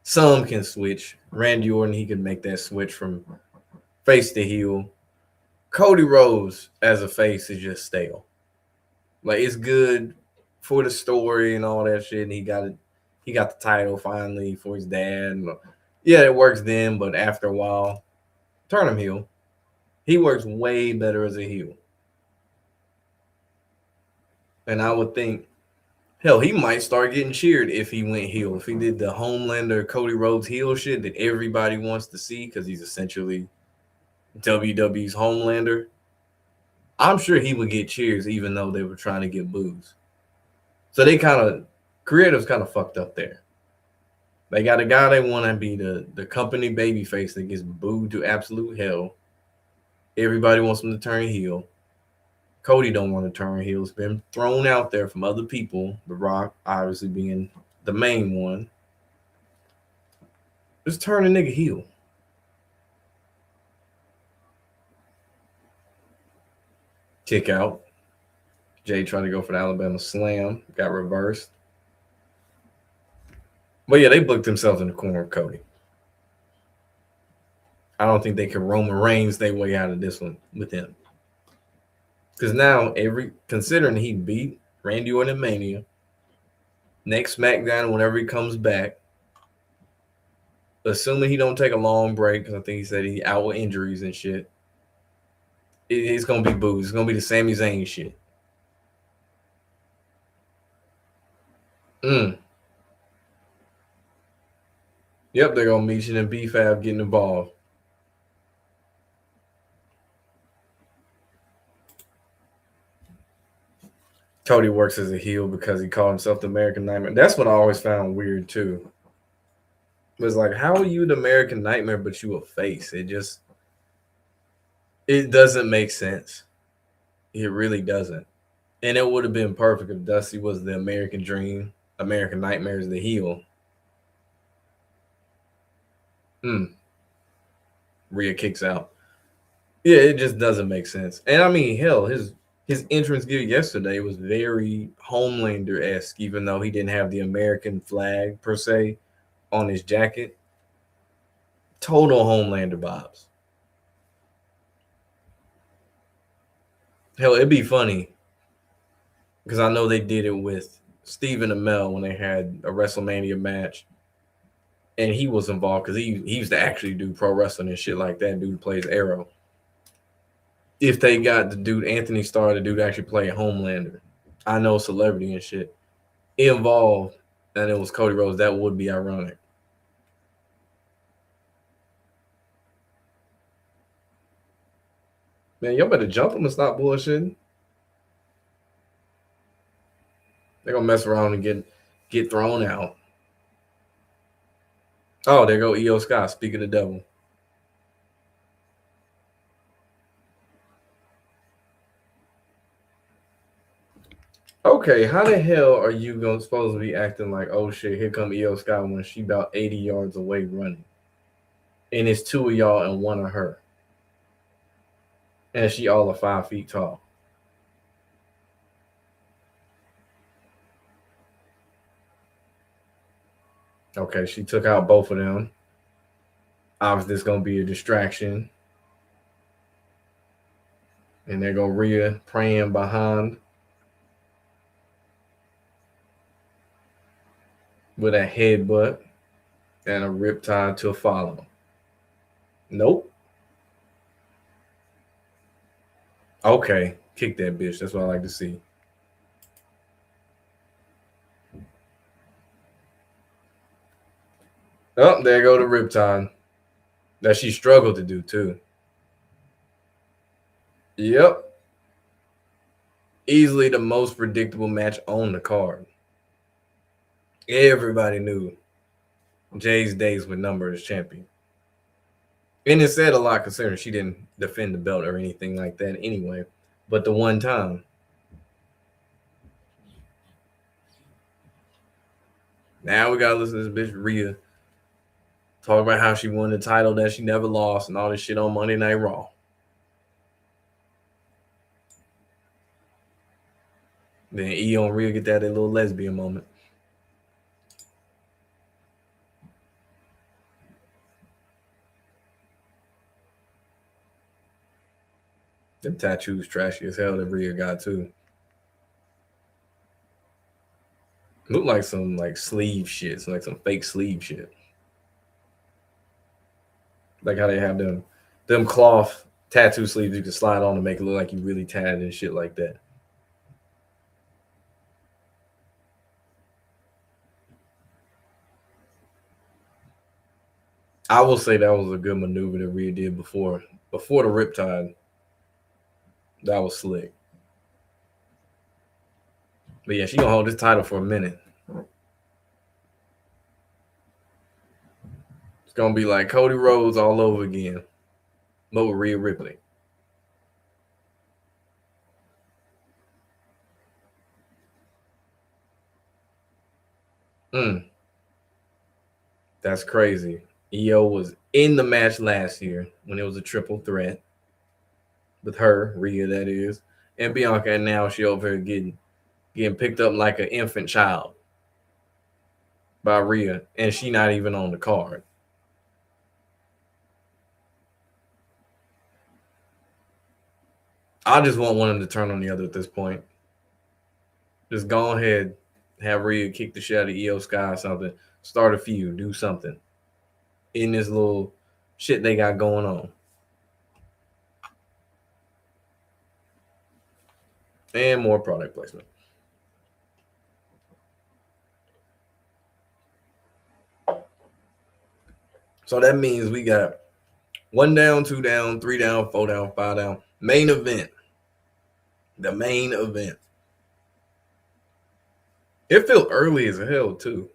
Some can switch. Randy Orton, he could make that switch from face to heel. Cody Rhodes as a face is just stale. Like it's good for the story and all that shit. And he got the title finally for his dad. Yeah, it works then, but after a while, turn him heel. He works way better as a heel. And I would think, hell, he might start getting cheered if he went heel. If he did the Homelander Cody Rhodes heel shit that everybody wants to see because he's essentially WWE's Homelander, I'm sure he would get cheers even though they were trying to get boos. So creatives kind of fucked up there. They got a guy they want to be the company babyface that gets booed to absolute hell. Everybody wants him to turn heel. Cody don't want to turn heel. It's been thrown out there from other people. The Rock obviously being the main one. Just turn a nigga heel. Kick out. Jay tried to go for the Alabama slam. Got reversed. But yeah, they booked themselves in the corner of Cody. I don't think they can Roman Reigns their way out of this one with him. Because now, considering he beat Randy Orton in Mania, next SmackDown, whenever he comes back, assuming he don't take a long break, because I think he said he out with injuries and shit, it's going to be booze. It's going to be the Sami Zayn shit. Yep, they're going to meet you and B-Fab getting involved. Cody works as a heel because he called himself the American Nightmare. That's what I always found weird, too. was like, how are you the American Nightmare, but you a face? It doesn't make sense. It really doesn't. And it would have been perfect if Dusty was the American Dream, American Nightmare is the heel. Rhea kicks out. Yeah, it just doesn't make sense. And I mean, hell, his entrance gear yesterday was very Homelander esque, even though he didn't have the American flag per se on his jacket. Total Homelander vibes. Hell, it'd be funny because I know they did it with Stephen Amell when they had a WrestleMania match, and he was involved because he used to actually do pro wrestling and shit like that. Dude plays Arrow. If they got the dude Anthony Starr, the dude actually play Homelander, I know celebrity and shit involved, and it was Cody Rhodes, that would be ironic. Man, y'all better jump him and stop bullshitting. They're gonna mess around and get thrown out. Oh, there go Io Scott. Speaking of the devil. Okay, how the hell are you gonna supposed to be acting like, oh shit, here come Io Scott when she about 80 yards away running, and it's two of y'all and one of her, and she all of 5 feet tall. Okay, she took out both of them. Obviously, it's gonna be a distraction, and there go Rhea praying behind with a headbutt and a riptide to follow. Nope. Okay, kick that bitch. That's what I like to see. Oh, there go the riptide that she struggled to do too. Yep, easily the most predictable match on the card. Everybody knew Jay's days with number as champion. And it said a lot considering she didn't defend the belt or anything like that anyway. But the one time. Now we gotta listen to this bitch Rhea talk about how she won the title that she never lost and all this shit on Monday Night Raw. Then Io and Rhea get that little lesbian moment. Them tattoos trashy as hell that Rhea got too. Look like some like sleeve shit, some, like some fake sleeve shit. Like how they have them cloth tattoo sleeves you can slide on to make it look like you really tatted and shit like that. I will say that was a good maneuver that Rhea did before the Riptide. That was slick. But yeah, she gonna hold this title for a minute. It's gonna be like Cody Rhodes all over again, but with Rhea Ripley. Mm, that's crazy. Io was in the match last year when it was a triple threat with her, Rhea, that is, and Bianca, and now she over here getting picked up like an infant child by Rhea, and she not even on the card. I just want one of them to turn on the other at this point. Just go ahead, have Rhea kick the shit out of Io Sky or something, start a feud, do something in this little shit they got going on. And more product placement. So that means we got 1 down, 2 down, 3 down, 4 down, 5 down. Main event. The main event. It felt early as hell too.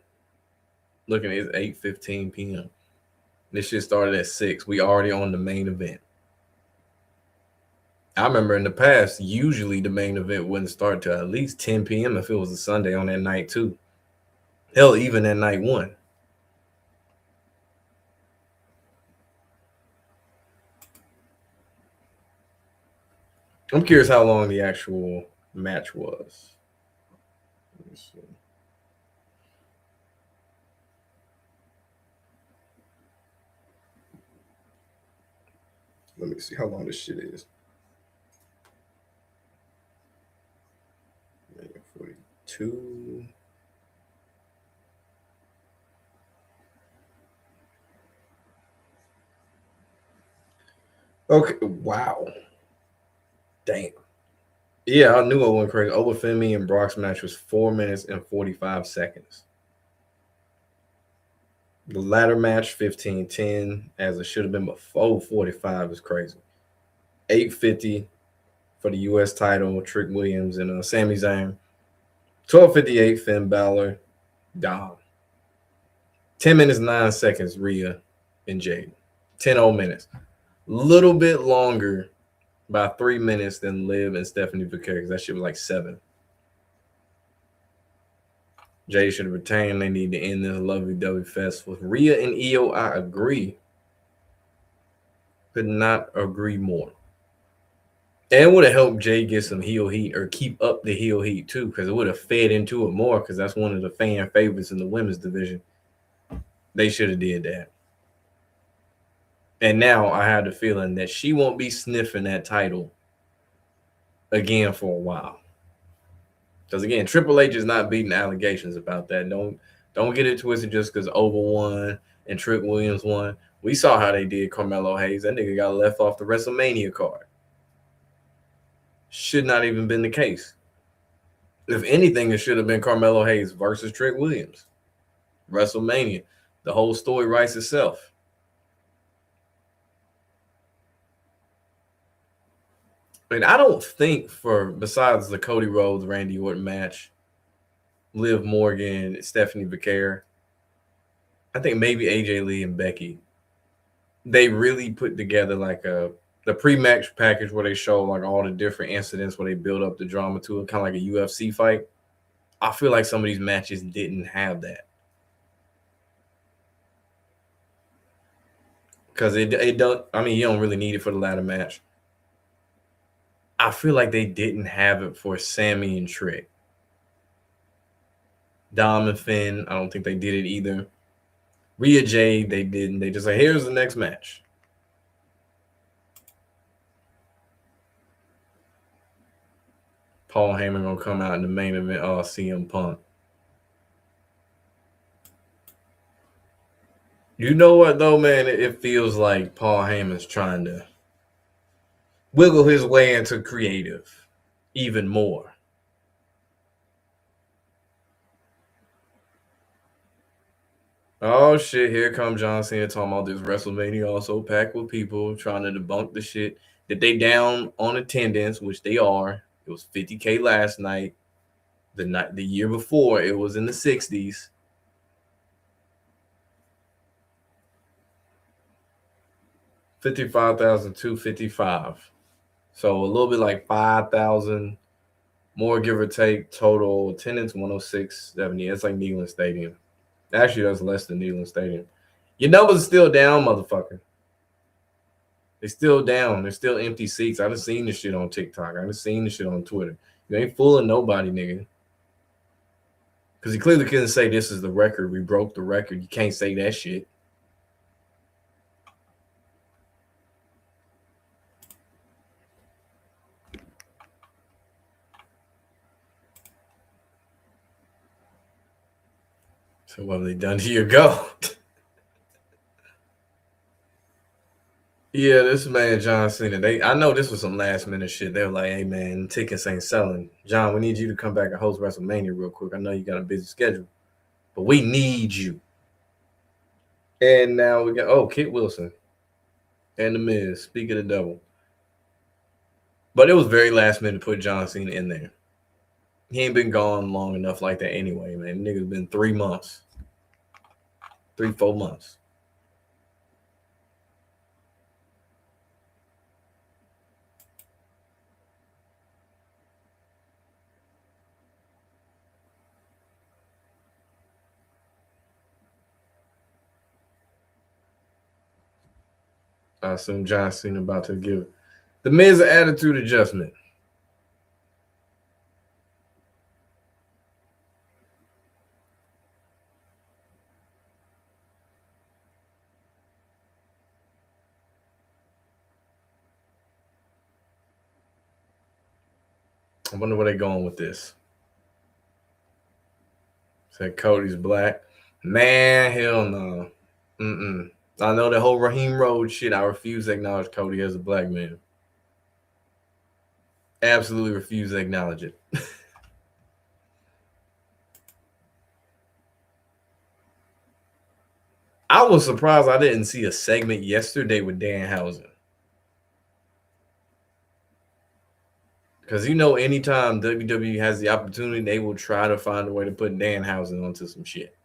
Looking at 8:15 p.m. This shit started at 6. We already on the main event. I remember in the past, usually the main event wouldn't start till at least 10 p.m. if it was a Sunday on that night too. Hell, even at night one. I'm curious how long the actual match was. Let me see. Let me see how long this shit is. 42. Okay, wow. Damn. Yeah, I knew it went crazy. Obafemi and Brock's match was 4 minutes and 45 seconds. The latter match, 15:10, as it should have been before 45, is crazy. 8:50 for the U.S. title, Trick Williams and Sami Zayn. 12:58, Finn Balor, Dom. 10 minutes, 9 seconds, Rhea and Jade. 10 minutes. Little bit longer by 3 minutes than Liv and Stephanie Vicaire, because that shit was like 7. Jay should have retained. They need to end this lovely W fest with Rhea and Io. I agree. Could not agree more. And it would have helped Jay get some heel heat or keep up the heel heat too, because it would have fed into it more, because that's one of the fan favorites in the women's division. They should have did that. And now I have the feeling that she won't be sniffing that title again for a while. Because again, Triple H is not beating allegations about that. Don't get it twisted just because Ova won and Trick Williams won. We saw how they did Carmelo Hayes. That nigga got left off the WrestleMania card. Should not even been the case. If anything, it should have been Carmelo Hayes versus Trick Williams. WrestleMania. The whole story writes itself. And I don't think besides the Cody Rhodes, Randy Orton match, Liv Morgan, Stephanie Vicaire, I think maybe AJ Lee and Becky, they really put together like the pre-match package where they show like all the different incidents where they build up the drama to it, kind of like a UFC fight. I feel like some of these matches didn't have that. Because it don't, I mean, you don't really need it for the ladder match. I feel like they didn't have it for Sammy and Trick. Dom and Finn, I don't think they did it either. Rhea Jade, they didn't. They just like, here's the next match. Paul Heyman gonna come out in the main event. Oh, CM Punk. You know what though, man? It feels like Paul Heyman's trying to wiggle his way into creative even more. Oh shit, here comes John Cena talking about this WrestleMania also packed with people trying to debunk the shit that they down on attendance, which they are. It was 50K last night. The year before, it was in the 60s. $55,255. So a little bit like 5,000 more, give or take. Total attendance 106.70. It's like Neyland Stadium. Actually, that's less than Neyland Stadium. Your numbers are still down, motherfucker. They're still down. They're still empty seats. I done seen this shit on TikTok. I done seen this shit on Twitter. You ain't fooling nobody, nigga. Because he clearly couldn't say this is the record. We broke the record. You can't say that shit. So what have they done to your goat? Yeah, this man John Cena. I know this was some last minute shit. They were like, "Hey man, tickets ain't selling. John, we need you to come back and host WrestleMania real quick. I know you got a busy schedule, but we need you." And now we got Kit Wilson and the Miz. Speak of the devil. But it was very last minute to put John Cena in there. He ain't been gone long enough like that anyway, man. Nigga's been 3 months. 3-4 months. I assume John Cena about to give the Miz an attitude adjustment. I wonder where they're going with this. Said Cody's black. Man, hell no. Mm-mm. I know the whole Raheem Road shit. I refuse to acknowledge Cody as a black man. Absolutely refuse to acknowledge it. I was surprised I didn't see a segment yesterday with Danhausen. Because anytime WWE has the opportunity, they will try to find a way to put Danhausen onto some shit.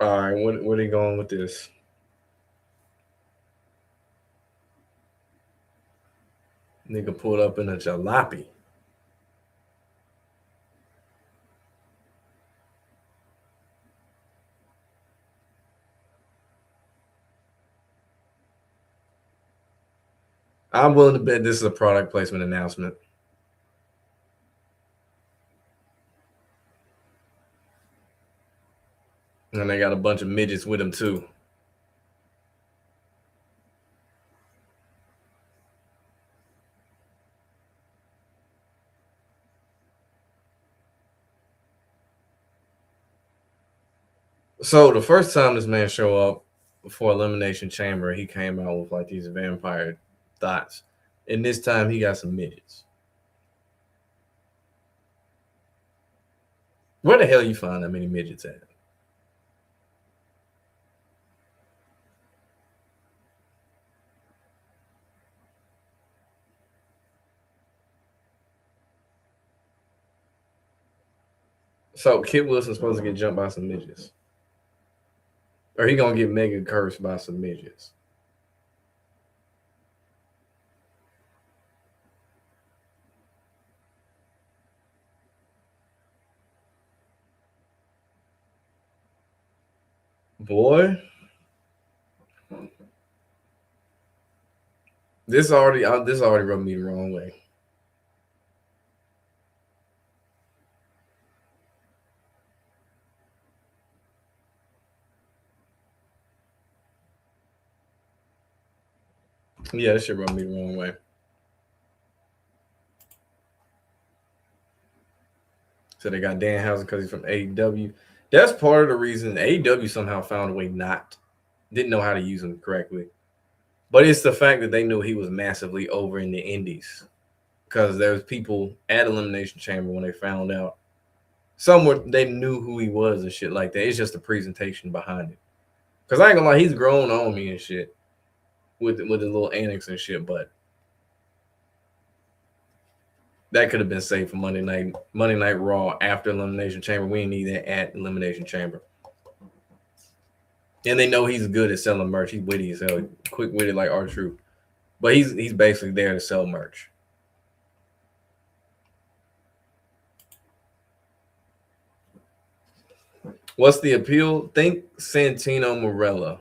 All right, where they going with this? Nigga pulled up in a jalopy. I'm willing to bet this is a product placement announcement. And they got a bunch of midgets with them too. So the first time this man show up for Elimination Chamber, he came out with like these vampire thoughts. And this time he got some midgets. Where the hell you find that many midgets at? So Kit Wilson's supposed to get jumped by some midgets. Or he gonna get mega cursed by some midgets. Boy, this already rubbed me the wrong way. Yeah, this shit rubbed me the wrong way. So they got Danhausen because he's from AEW. That's part of the reason AEW somehow found a way didn't know how to use him correctly. But it's the fact that they knew he was massively over in the indies. Because there's people at Elimination Chamber when they found out. Somewhere they knew who he was and shit like that. It's just the presentation behind it. Because I ain't gonna lie, he's grown on me and shit. With the little annex and shit, but that could have been saved for Monday Night Raw after Elimination Chamber. We didn't need that at Elimination Chamber. And they know he's good at selling merch. He's witty as hell, quick witted like R-Truth. But he's basically there to sell merch. What's the appeal? Think Santino Marella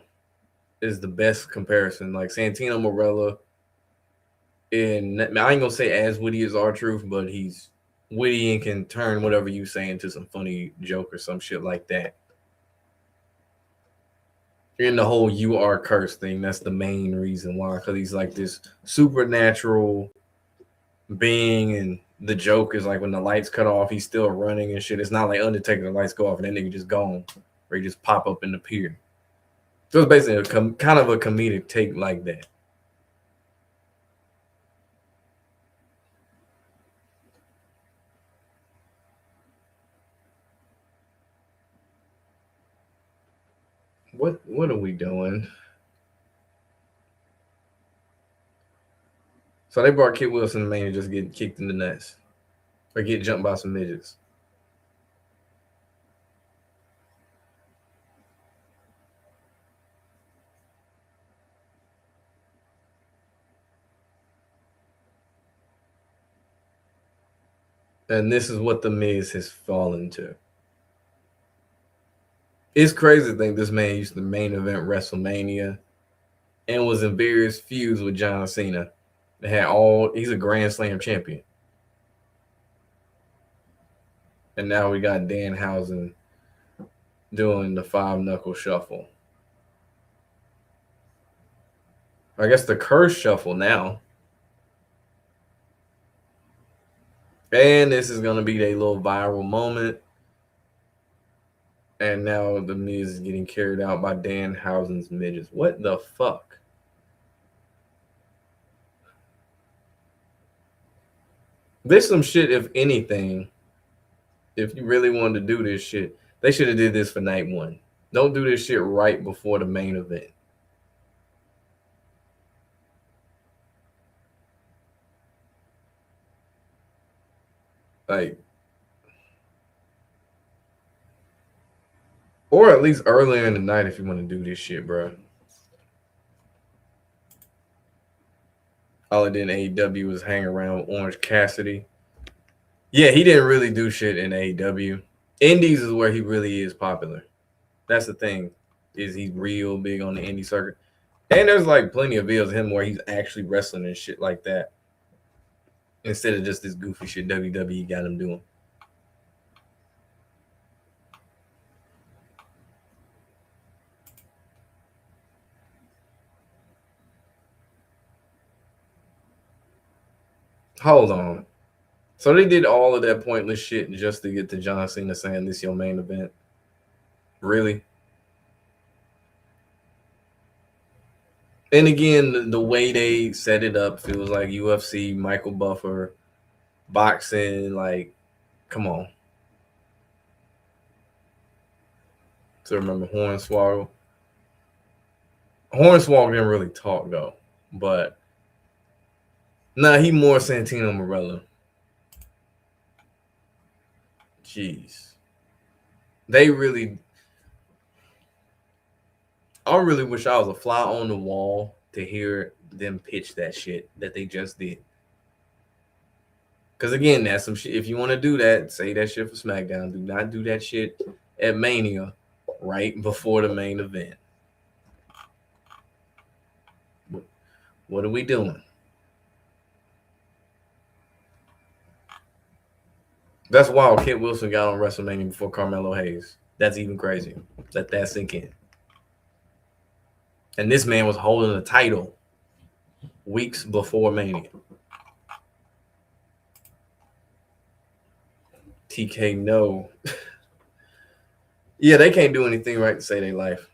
is the best comparison. Like Santino Marella, I ain't gonna say as witty as R-Truth, but he's witty and can turn whatever you say into some funny joke or some shit like that. In the whole "you are cursed" thing, that's the main reason why. Because he's like this supernatural being, and the joke is like when the lights cut off, he's still running and shit. It's not like Undertaker, the lights go off and that nigga just gone, or he just pop up in the pier. So it's basically kind of a comedic take like that. What are we doing? So they brought Kid Wilson to Mania just getting kicked in the nuts or get jumped by some midgets. And this is what the Miz has fallen to. It's crazy to think this man used to main event WrestleMania and was in various feuds with John Cena. He's a Grand Slam champion. And now we got Danhausen doing the 5-knuckle shuffle. I guess the curse shuffle now. And this is going to be a little viral moment. And now the Miz is getting carried out by Danhausen's midgets. What the fuck? There's some shit, if anything, if you really wanted to do this shit, they should have did this for night one. Don't do this shit right before the main event. Like, or at least earlier in the night if you want to do this shit, bro. All it did in AEW was hang around with Orange Cassidy. Yeah, he didn't really do shit in AEW. Indies is where he really is popular. That's the thing, is he's real big on the indie circuit. And there's like plenty of videos of him where he's actually wrestling and shit like that. Instead of just this goofy shit WWE got him doing. Hold on. So they did all of that pointless shit just to get to John Cena saying this your main event? Really? And again, the way they set it up feels like UFC, Michael Buffer, boxing, like, come on. To remember Hornswoggle. Hornswoggle didn't really talk though, but he more Santino Marella. Jeez. They really, I really wish I was a fly on the wall to hear them pitch that shit that they just did. Because again, that's some shit. If you want to do that, say that shit for SmackDown. Do not do that shit at Mania right before the main event. What are we doing? That's wild. Kid Wilson got on WrestleMania before Carmelo Hayes. That's even crazier. Let that sink in. And this man was holding the title weeks before Mania. TK, no. Yeah, they can't do anything right to save their life.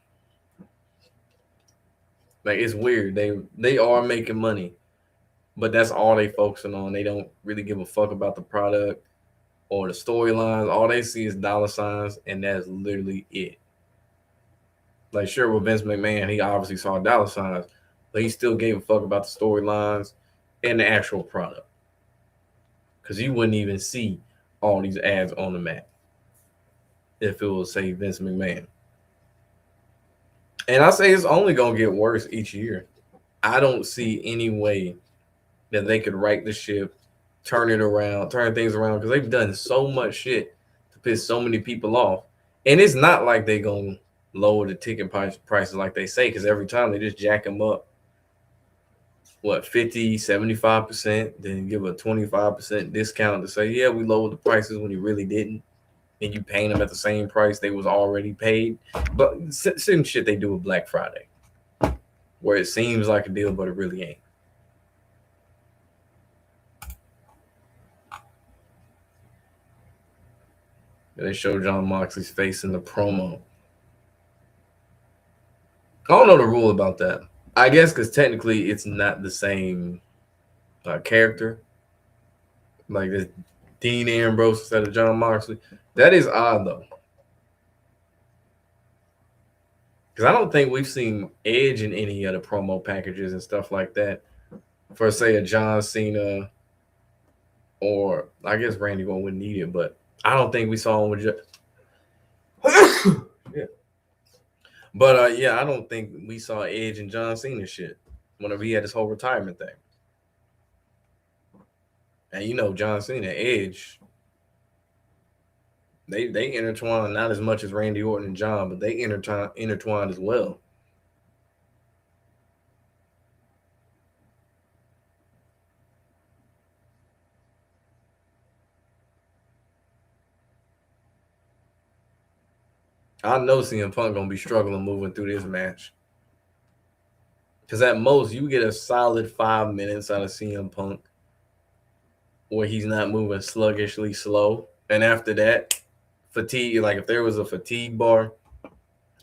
Like, it's weird. They are making money, but that's all they focusing on. They don't really give a fuck about the product or the storylines. All they see is dollar signs, and that's literally it. Like, sure, with Vince McMahon, he obviously saw dollar signs, but he still gave a fuck about the storylines and the actual product. Because you wouldn't even see all these ads on the map if it was, say, Vince McMahon. And I say it's only going to get worse each year. I don't see any way that they could right the ship, turn things around, because they've done so much shit to piss so many people off. And it's not like they're going to lower the ticket prices like they say, because every time they just jack them up, 50, 75%, then give a 25% discount to say, yeah, we lowered the prices when you really didn't. And you paying them at the same price they was already paid. But same shit they do with Black Friday, where it seems like a deal, but it really ain't. They show John Moxley's face in the promo. I don't know the rule about that. I guess because technically it's not the same character. Like this Dean Ambrose instead of John Moxley. That is odd though. Because I don't think we've seen Edge in any of the promo packages and stuff like that. for say a John Cena, or I guess Randy Orton wouldn't need it, but I don't think we saw him with yeah. But yeah, I don't think we saw Edge and John Cena shit whenever he had his whole retirement thing. And you know, John Cena, Edge, they intertwine not as much as Randy Orton and John, but they intertwined as well. I know CM Punk gonna be struggling moving through this match. Because at most you get a solid 5 minutes out of CM Punk where he's not moving sluggishly slow. And after that, fatigue, like if there was a fatigue bar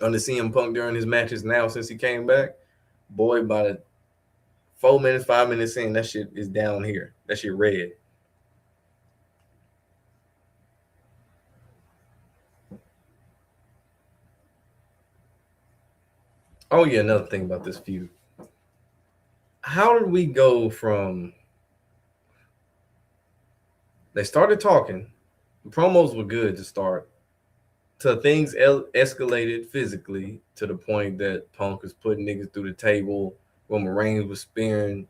on the CM Punk during his matches now since he came back, boy, by the 4 minutes, 5 minutes in, that shit is down here. That shit red. Oh yeah, another thing about this feud. How did we go from they started talking, the promos were good to start, to things escalated physically to the point that Punk was putting niggas through the table, Roman Reigns was spearing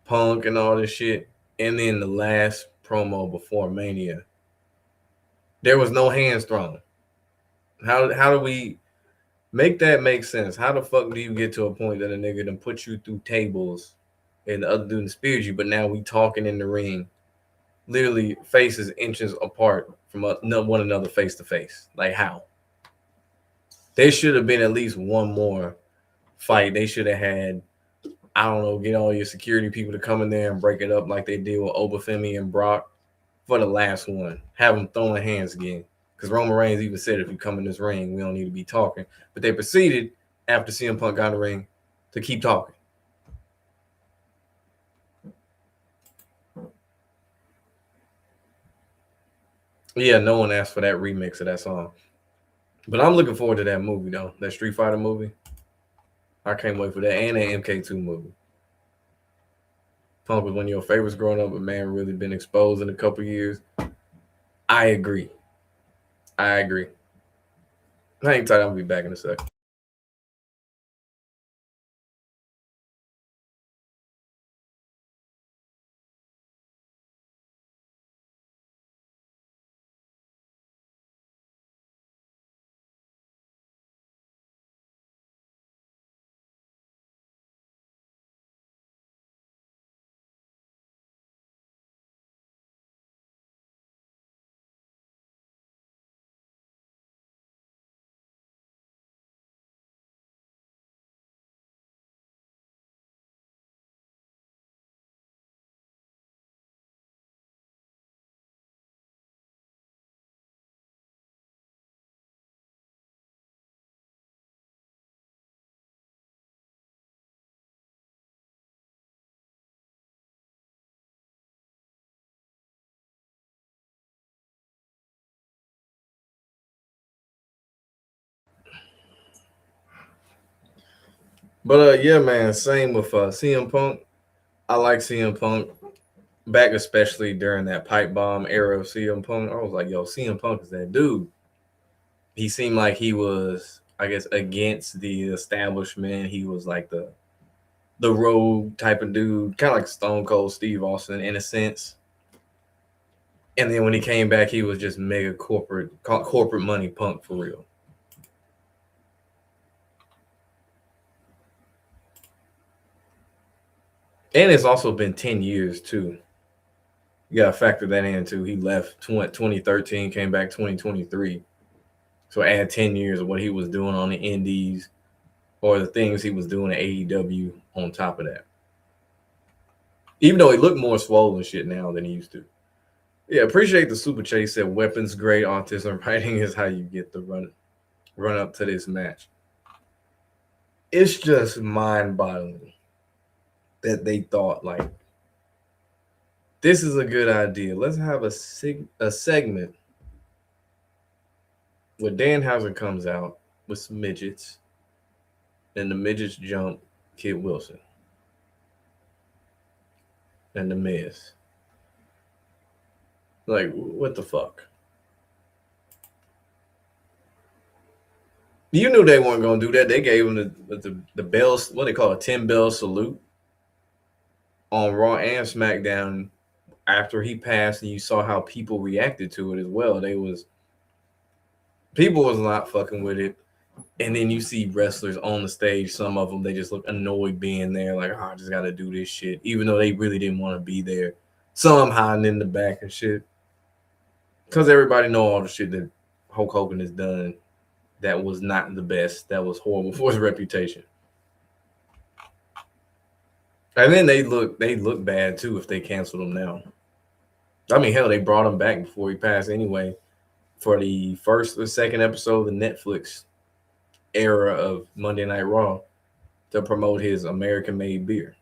Punk and all this shit. And then the last promo before Mania, there was no hands thrown. How do we make that make sense? How the fuck do you get to a point that a nigga done put you through tables and the other dude speared you, but now we talking in the ring, literally faces inches apart from one another face to face? Like how? There should have been at least one more fight. They should have had, I don't know, get all your security people to come in there and break it up like they did with Obafemi and Brock for the last one. Have them throwing hands again. Because Roman Reigns even said, if you come in this ring, we don't need to be talking. But they proceeded, after CM Punk got in the ring, to keep talking. Yeah, no one asked for that remix of that song. But I'm looking forward to that movie, though. That Street Fighter movie. I can't wait for that. And that MK2 movie. Punk was one of your favorites growing up, but man, really been exposed in a couple years. I agree. I agree. Hang tight. I'll be back in a sec. But yeah, man, same with CM Punk. I like CM Punk back, especially during that pipe bomb era of CM Punk. I was like, yo, CM Punk is that dude. He seemed like he was, I guess, against the establishment. He was like the rogue type of dude, kind of like Stone Cold Steve Austin in a sense. And then when he came back, he was just mega corporate money Punk for real. And it's also been 10 years too. You got to factor that in too. He left 2013, came back 2023. So add 10 years of what he was doing on the indies or the things he was doing at AEW on top of that. Even though he looked more swollen shit now than he used to. Yeah, appreciate the super chase. Said weapons grade autism writing is how you get the run up to this match. It's just mind boggling that they thought like this is a good idea. Let's have a segment where Danhausen comes out with some midgets, and the midgets jump Kid Wilson. and The Miz. Like, what the fuck? You knew they weren't gonna do that. They gave him the bells, what they call a 10-bell salute on Raw and SmackDown after he passed, and you saw how people reacted to it as well. People was not fucking with it. And then you see wrestlers on the stage, some of them they just look annoyed being there, like, oh, I just gotta do this shit, even though they really didn't want to be there. Some hiding in the back and shit. Because everybody know all the shit that Hulk Hogan has done that was not the best, that was horrible for his reputation. And then they look bad too if they cancel him now. I mean, hell, they brought him back before he passed anyway for the first or second episode of the Netflix era of Monday Night Raw to promote his American-made beer.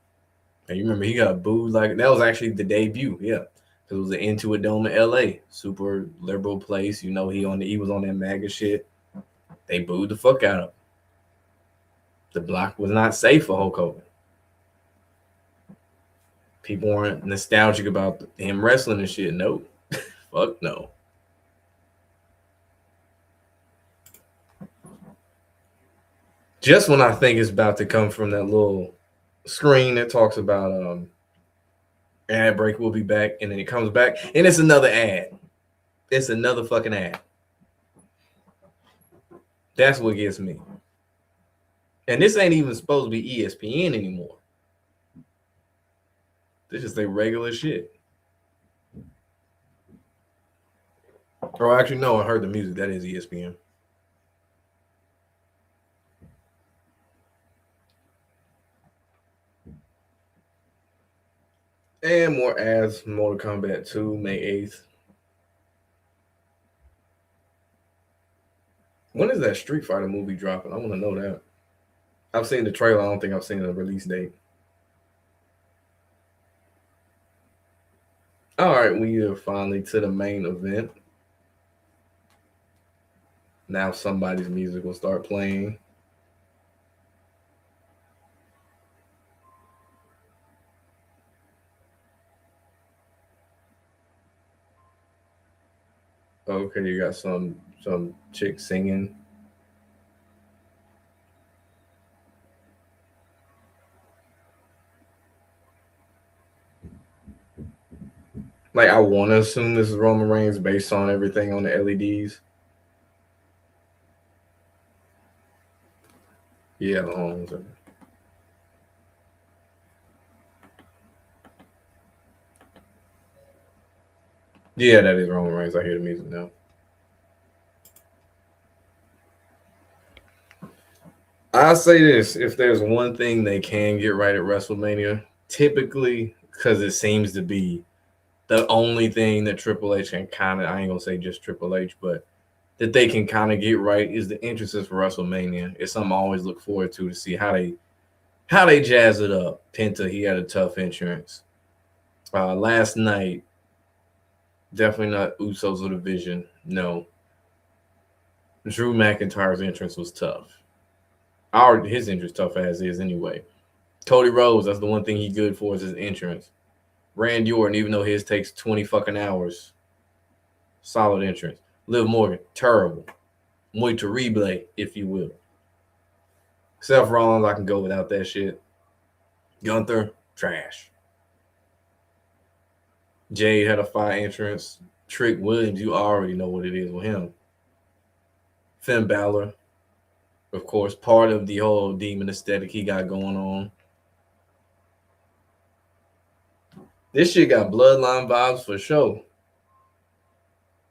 And you remember he got booed like that was actually the debut, yeah. It was an Intuit Dome in LA, super liberal place. You know, he was on that MAGA shit. They booed the fuck out of him. The block was not safe for Hulk Hogan. People weren't nostalgic about him wrestling and shit. No. Fuck no. Just when I think it's about to come from that little screen that talks about ad break will be back, and then it comes back, and it's another ad. It's another fucking ad. That's what gets me. And this ain't even supposed to be ESPN anymore. This is a regular shit. Or actually, no, I heard the music. That is ESPN. And more ads. Mortal Kombat 2, May 8th. When is that Street Fighter movie dropping? I want to know that. I've seen the trailer. I don't think I've seen the release date. All right, we are finally to the main event. Now somebody's music will start playing. Okay, you got some chick singing. Like, I want to assume this is Roman Reigns based on everything on the LEDs. Yeah, the horns. Yeah, that is Roman Reigns. I hear the music now. I'll say this: if there's one thing they can get right at WrestleMania, typically, because it seems to be the only thing that Triple H can kind of, I ain't gonna say just Triple H, but that they can kind of get right is the entrances for WrestleMania. It's something I always look forward to see how they jazz it up. Penta, he had a tough entrance. Last night, definitely not Usos of the Vision. No. Drew McIntyre's entrance was tough. His entrance tough as is anyway. Cody Rhodes, that's the one thing he good for is his entrance. Randy Orton, even though his takes 20 fucking hours, solid entrance. Liv Morgan, terrible. Muy terrible, if you will. Seth Rollins, I can go without that shit. Gunther, trash. Jade had a fire entrance. Trick Williams, you already know what it is with him. Finn Balor, of course, part of the whole demon aesthetic he got going on. This shit got bloodline vibes for sure.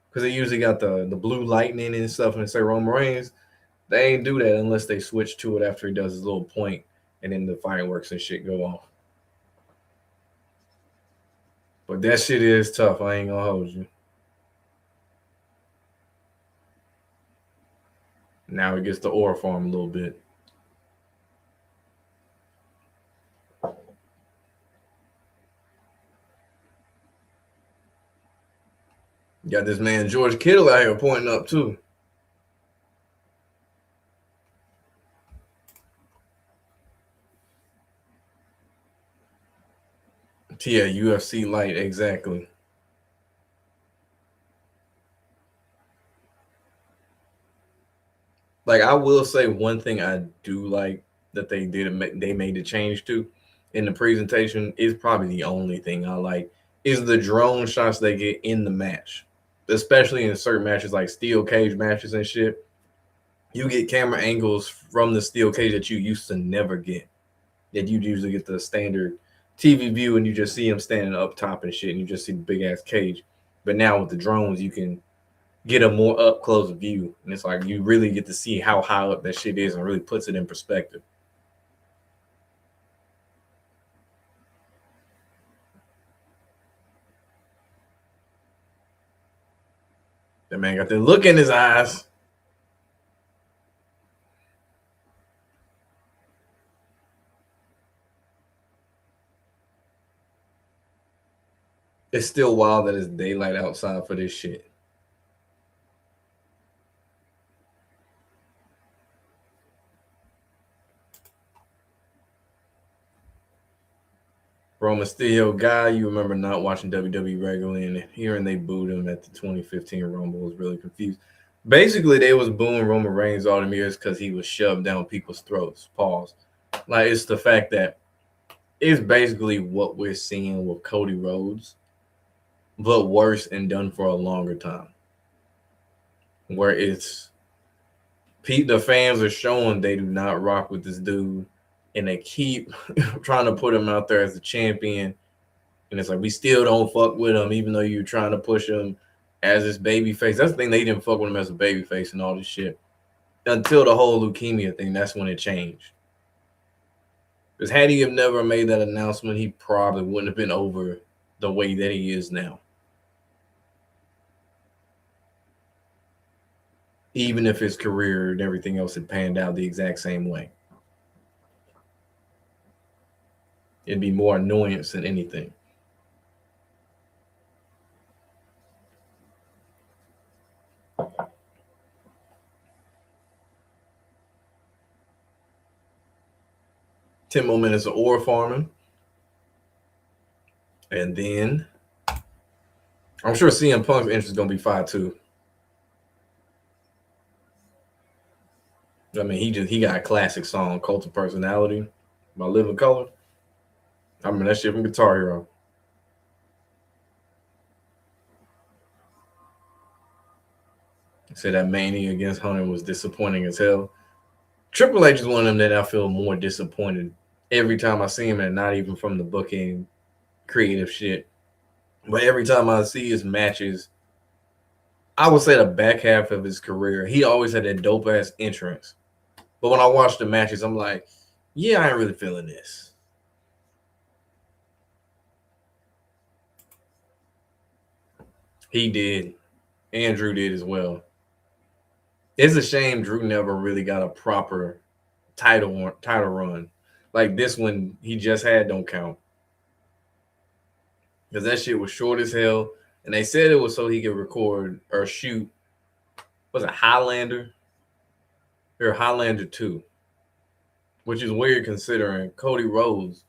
Because they usually got the blue lightning and stuff, and say Roman Reigns, they ain't do that unless they switch to it after he does his little point, and then the fireworks and shit go off. But that shit is tough. I ain't gonna hold you. Now it gets the aura for him a little bit. Got this man George Kittle out here pointing up too. Yeah, UFC light, exactly. Like I will say one thing I do like that they did they made the change to in the presentation is probably the only thing I like is the drone shots they get in the match, especially in certain matches like steel cage matches and shit. You get camera angles from the steel cage that you used to never get. That you usually get the standard TV view and you just see him standing up top and shit, and you just see the big ass cage. But now with the drones, you can get a more up close view, and it's like you really get to see how high up that shit is, and really puts it in perspective. That man got the look in his eyes. It's still wild that it's daylight outside for this shit. Roman Mysterio guy, you remember not watching WWE regularly and hearing they booed him at the 2015 Rumble was really confused. Basically, they was booing Roman Reigns all the years because he was shoved down people's throats. Pause. Like it's the fact that it's basically what we're seeing with Cody Rhodes, but worse and done for a longer time. Where it's the fans are showing they do not rock with this dude, and they keep trying to put him out there as a champion. And it's like we still don't fuck with him, even though you're trying to push him as this baby face. That's the thing, they didn't fuck with him as a baby face and all this shit until the whole leukemia thing. That's when it changed. Because had he have never made that announcement, he probably wouldn't have been over the way that he is now. Even if his career and everything else had panned out the exact same way, it'd be more annoyance than anything. 10 more minutes of ore farming. And then I'm sure CM Punk's interest is going to be fire too. I mean, he got a classic song, "Cult of Personality" by Living Color. I mean that shit from Guitar Hero. Said that Mania against Hunter was disappointing as hell. Triple H is one of them that I feel more disappointed every time I see him, and not even from the booking creative shit. But every time I see his matches, I would say the back half of his career, he always had that dope ass entrance. But when I watch the matches, I'm like, yeah, I ain't really feeling this. He did. Andrew did as well. It's a shame Drew never really got a proper title run. Like this one he just had don't count. Because that shit was short as hell. And they said it was so he could record or shoot, was it Highlander? Or Highlander 2, which is weird considering Cody Rhodes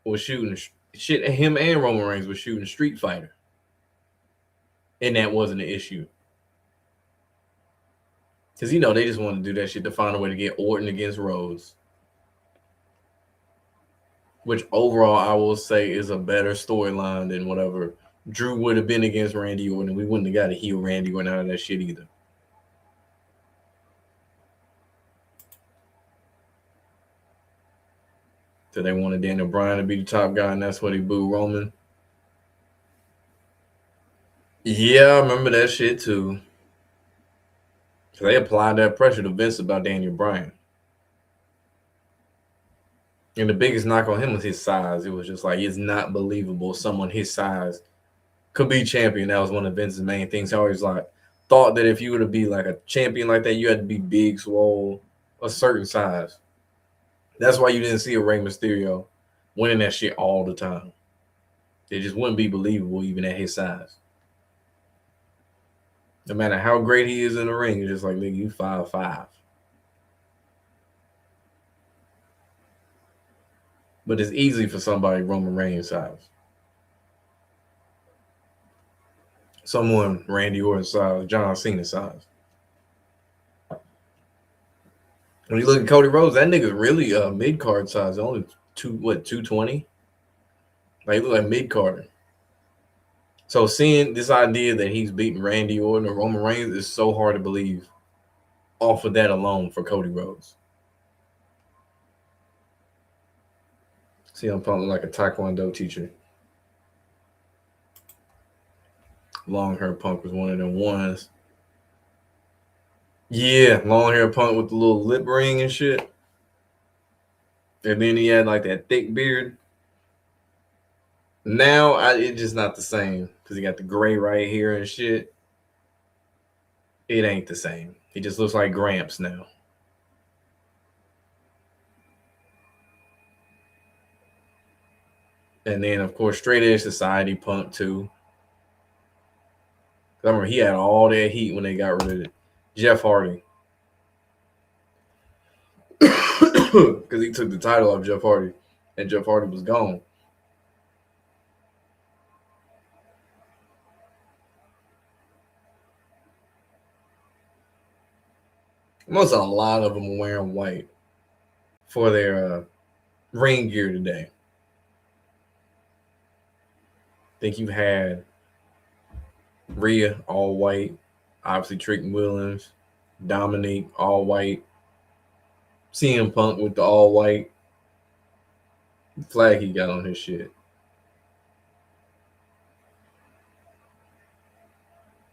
was shooting shit. Him and Roman Reigns was shooting Street Fighter. And that wasn't an issue. Because, they just wanted to do that shit to find a way to get Orton against Rhodes. Which overall I will say is a better storyline than whatever Drew would have been against Randy Orton. We wouldn't have got to heel Randy Orton out of that shit either. So they wanted Daniel Bryan to be the top guy, and that's what he booed Roman. Yeah, I remember that shit too. So they applied that pressure to Vince about Daniel Bryan. And the biggest knock on him was his size. It was just like, it's not believable someone his size could be champion. That was one of Vince's main things. He always thought that if you were to be like a champion like that, you had to be big, swole, a certain size. That's why you didn't see a Rey Mysterio winning that shit all the time. It just wouldn't be believable even at his size. No matter how great he is in the ring, it's just like, nigga, you 5'5". but it's easy for somebody Roman Reigns size. Someone Randy Orton size, John Cena size. When you look at Cody Rhodes, that nigga's really mid card size. Only 220? Like, he look like mid card. So seeing this idea that he's beating Randy Orton or Roman Reigns is so hard to believe off of that alone for Cody Rhodes. See, I'm probably like a Taekwondo teacher. Long hair punk was one of them ones. Yeah, long hair punk with the little lip ring and shit. And then he had like that thick beard. Now it's just not the same because he got the gray right here and shit. It ain't the same. He just looks like Gramps now. And then, of course, Straight Edge Society Punk too. I remember he had all that heat when they got rid of it. Jeff Hardy. Because he took the title off Jeff Hardy. And Jeff Hardy was gone. Most a lot of them are wearing white for their ring gear today. I think you had Rhea all white, obviously Trick Williams, Dominique all white, CM Punk with the all white flag he got on his shit.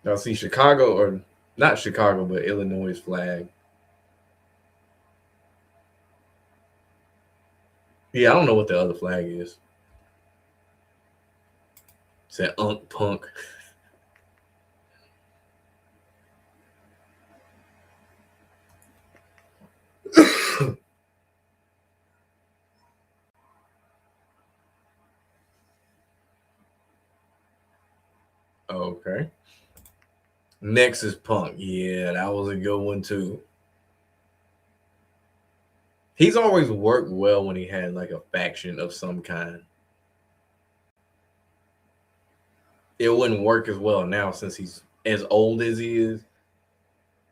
Now see Chicago, or not Chicago, but Illinois' flag. Yeah, I don't know what the other flag is. It's that Unk Punk. Okay. Next is Punk. Yeah, that was a good one too. He's always worked well when he had like a faction of some kind. It wouldn't work as well now since he's as old as he is.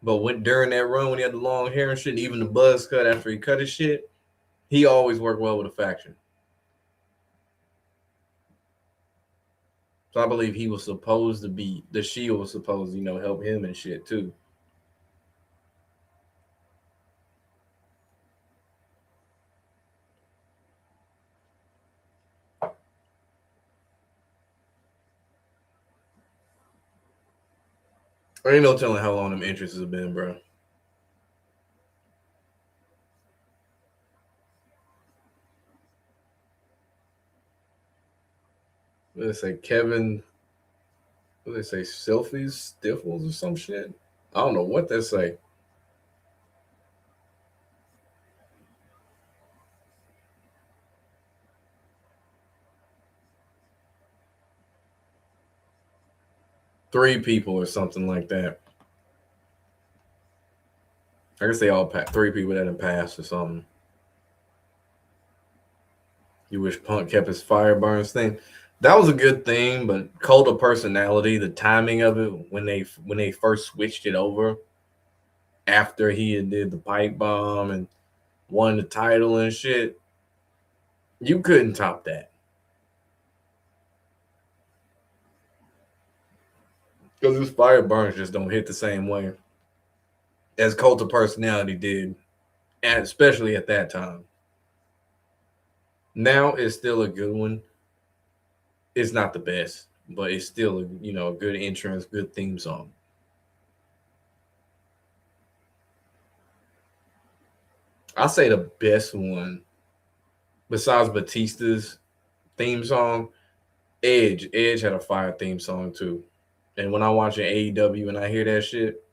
But when during that run when he had the long hair and shit, and even the buzz cut after he cut his shit, he always worked well with a faction. So I believe he was supposed to be the Shield was supposed to, help him and shit too. There ain't no telling how long them interests have been, bro. Let's say Kevin. What they say? Selfies, Stiffles, or some shit. I don't know what they say. Three people or something like that. I guess they all three people that didn't pass or something. You wish Punk kept his fire burns thing. That was a good thing, but Cult of Personality, the timing of it when they first switched it over after he had did the pipe bomb and won the title and shit, you couldn't top that. Because his fire burns just don't hit the same way as Cult of Personality did, and especially at that time. Now it's still a good one. It's not the best, but it's still a good entrance, good theme song. I say the best one besides Batista's theme song, Edge. Edge had a fire theme song too. And when I watch an AEW and I hear that shit,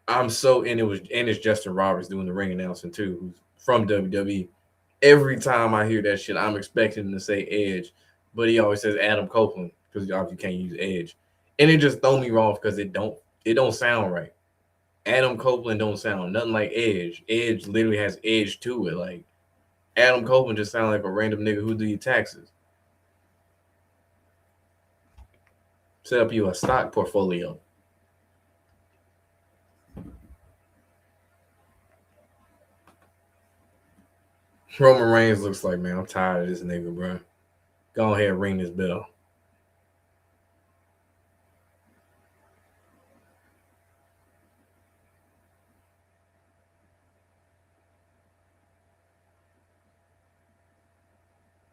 and it's Justin Roberts doing the ring announcing too, who's from WWE. Every time I hear that shit, I'm expecting him to say Edge, but he always says Adam Copeland because obviously you can't use Edge, and it just throw me off because it don't sound right. Adam Copeland don't sound nothing like Edge. Edge literally has edge to it. Like Adam Copeland just sounded like a random nigga who do your taxes. Set up you a stock portfolio. Roman Reigns looks like, man, I'm tired of this nigga, bro. Go ahead and ring this bell.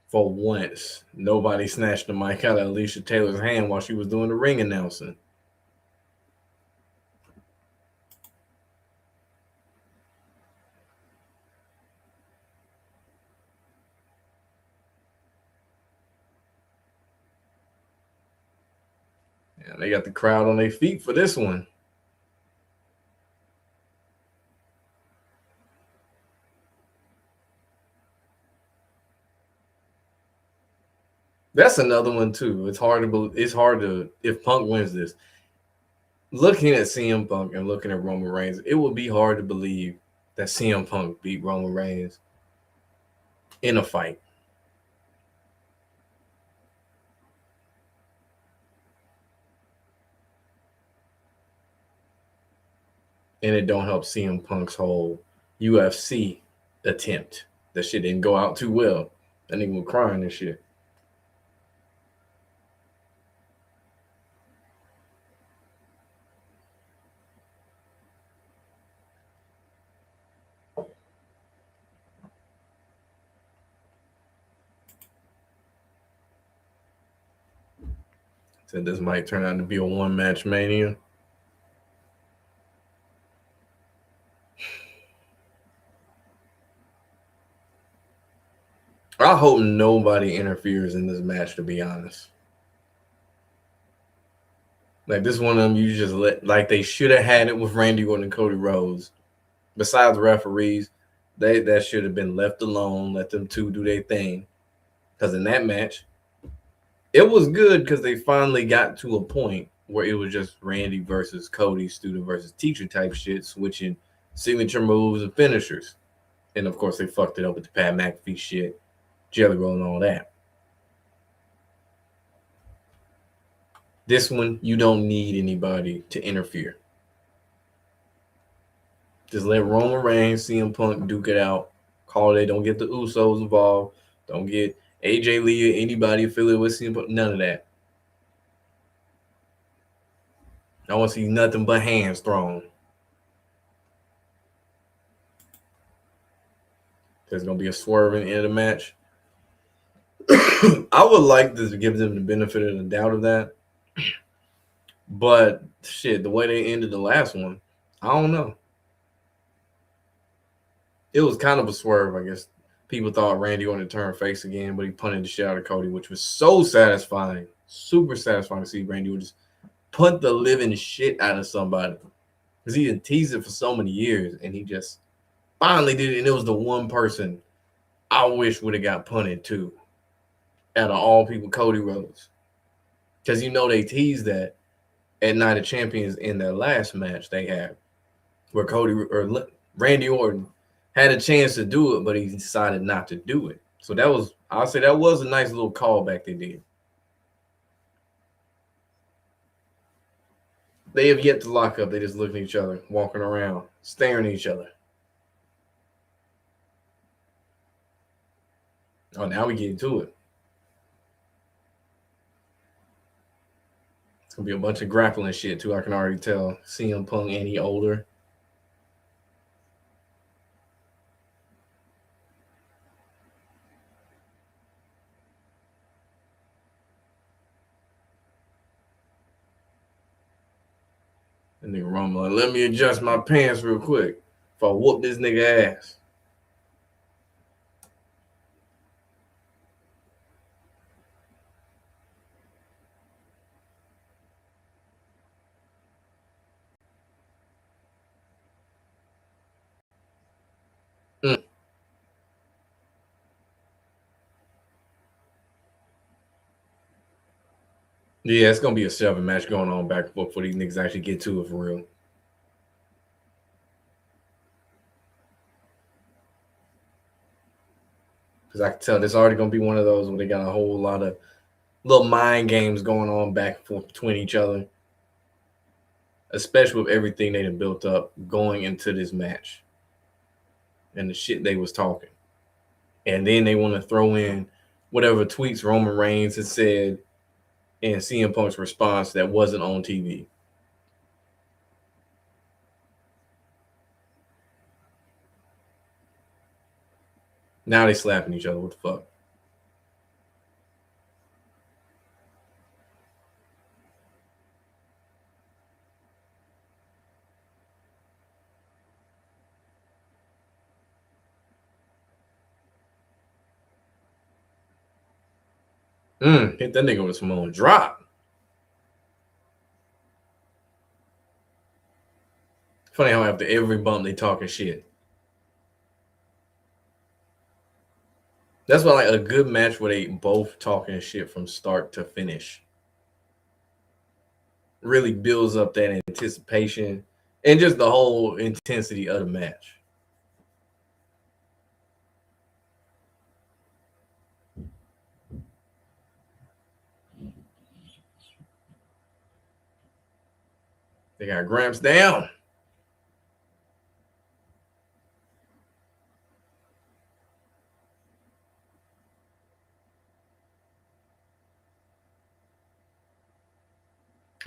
For once, nobody snatched the mic out of Alicia Taylor's hand while she was doing the ring announcing. Yeah, they got the crowd on their feet for this one. That's another one too. It's hard to if Punk wins this. Looking at CM Punk and looking at Roman Reigns, it would be hard to believe that CM Punk beat Roman Reigns in a fight. And it don't help CM Punk's whole UFC attempt. That shit didn't go out too well. That nigga was crying and shit. Said this might turn out to be a one-match mania. I hope nobody interferes in this match, to be honest. Like, this one of them you just let, like they should have had it with Randy Orton and Cody Rhodes. Besides the referees, that should have been left alone. Let them two do their thing. Because in that match, it was good because they finally got to a point where it was just Randy versus Cody, student versus teacher type shit, switching signature moves and finishers. And of course, they fucked it up with the Pat McAfee shit, Jelly Roll, and all that. This one, you don't need anybody to interfere. Just let Roman Reigns, CM Punk duke it out. Call it. Don't get the Usos involved. Don't get AJ Lee or anybody affiliated with CM Punk. None of that. I want to see nothing but hands thrown. There's going to be a swerving end of the match. I would like to give them the benefit of the doubt of that. But shit, the way they ended the last one, I don't know. It was kind of a swerve, I guess. People thought Randy wanted to turn face again, but he punted the shit out of Cody, which was so satisfying. Super satisfying to see Randy would just punt the living shit out of somebody. Because he had teased it for so many years, and he just finally did it. And it was the one person I wish would have got punted too. Out of all people, Cody Rhodes. Because you know they teased that at Night of Champions in their last match they had, where Randy Orton had a chance to do it, but he decided not to do it. So I'll say that was a nice little callback they did. They have yet to lock up. They just look at each other, walking around, staring at each other. Oh, now we get into it. It's gonna be a bunch of grappling shit too. I can already tell. CM Punk and he older. And nigga Roman like, let me adjust my pants real quick if I whoop this nigga ass. Mm. Yeah, it's gonna be a 7 match going on back and forth before these niggas actually get to it for real. because I can tell there's already gonna be one of those where they got a whole lot of little mind games going on back and forth between each other, especially with everything they done built up going into this match and the shit they was talking. And then they want to throw in whatever tweets Roman Reigns had said and CM Punk's response that wasn't on TV. Now they slapping each other. What the fuck? Hit that nigga with a Samoan drop. Funny how after every bump they talking shit. That's why like a good match where they both talking shit from start to finish really builds up that anticipation and just the whole intensity of the match. They got Gramps down.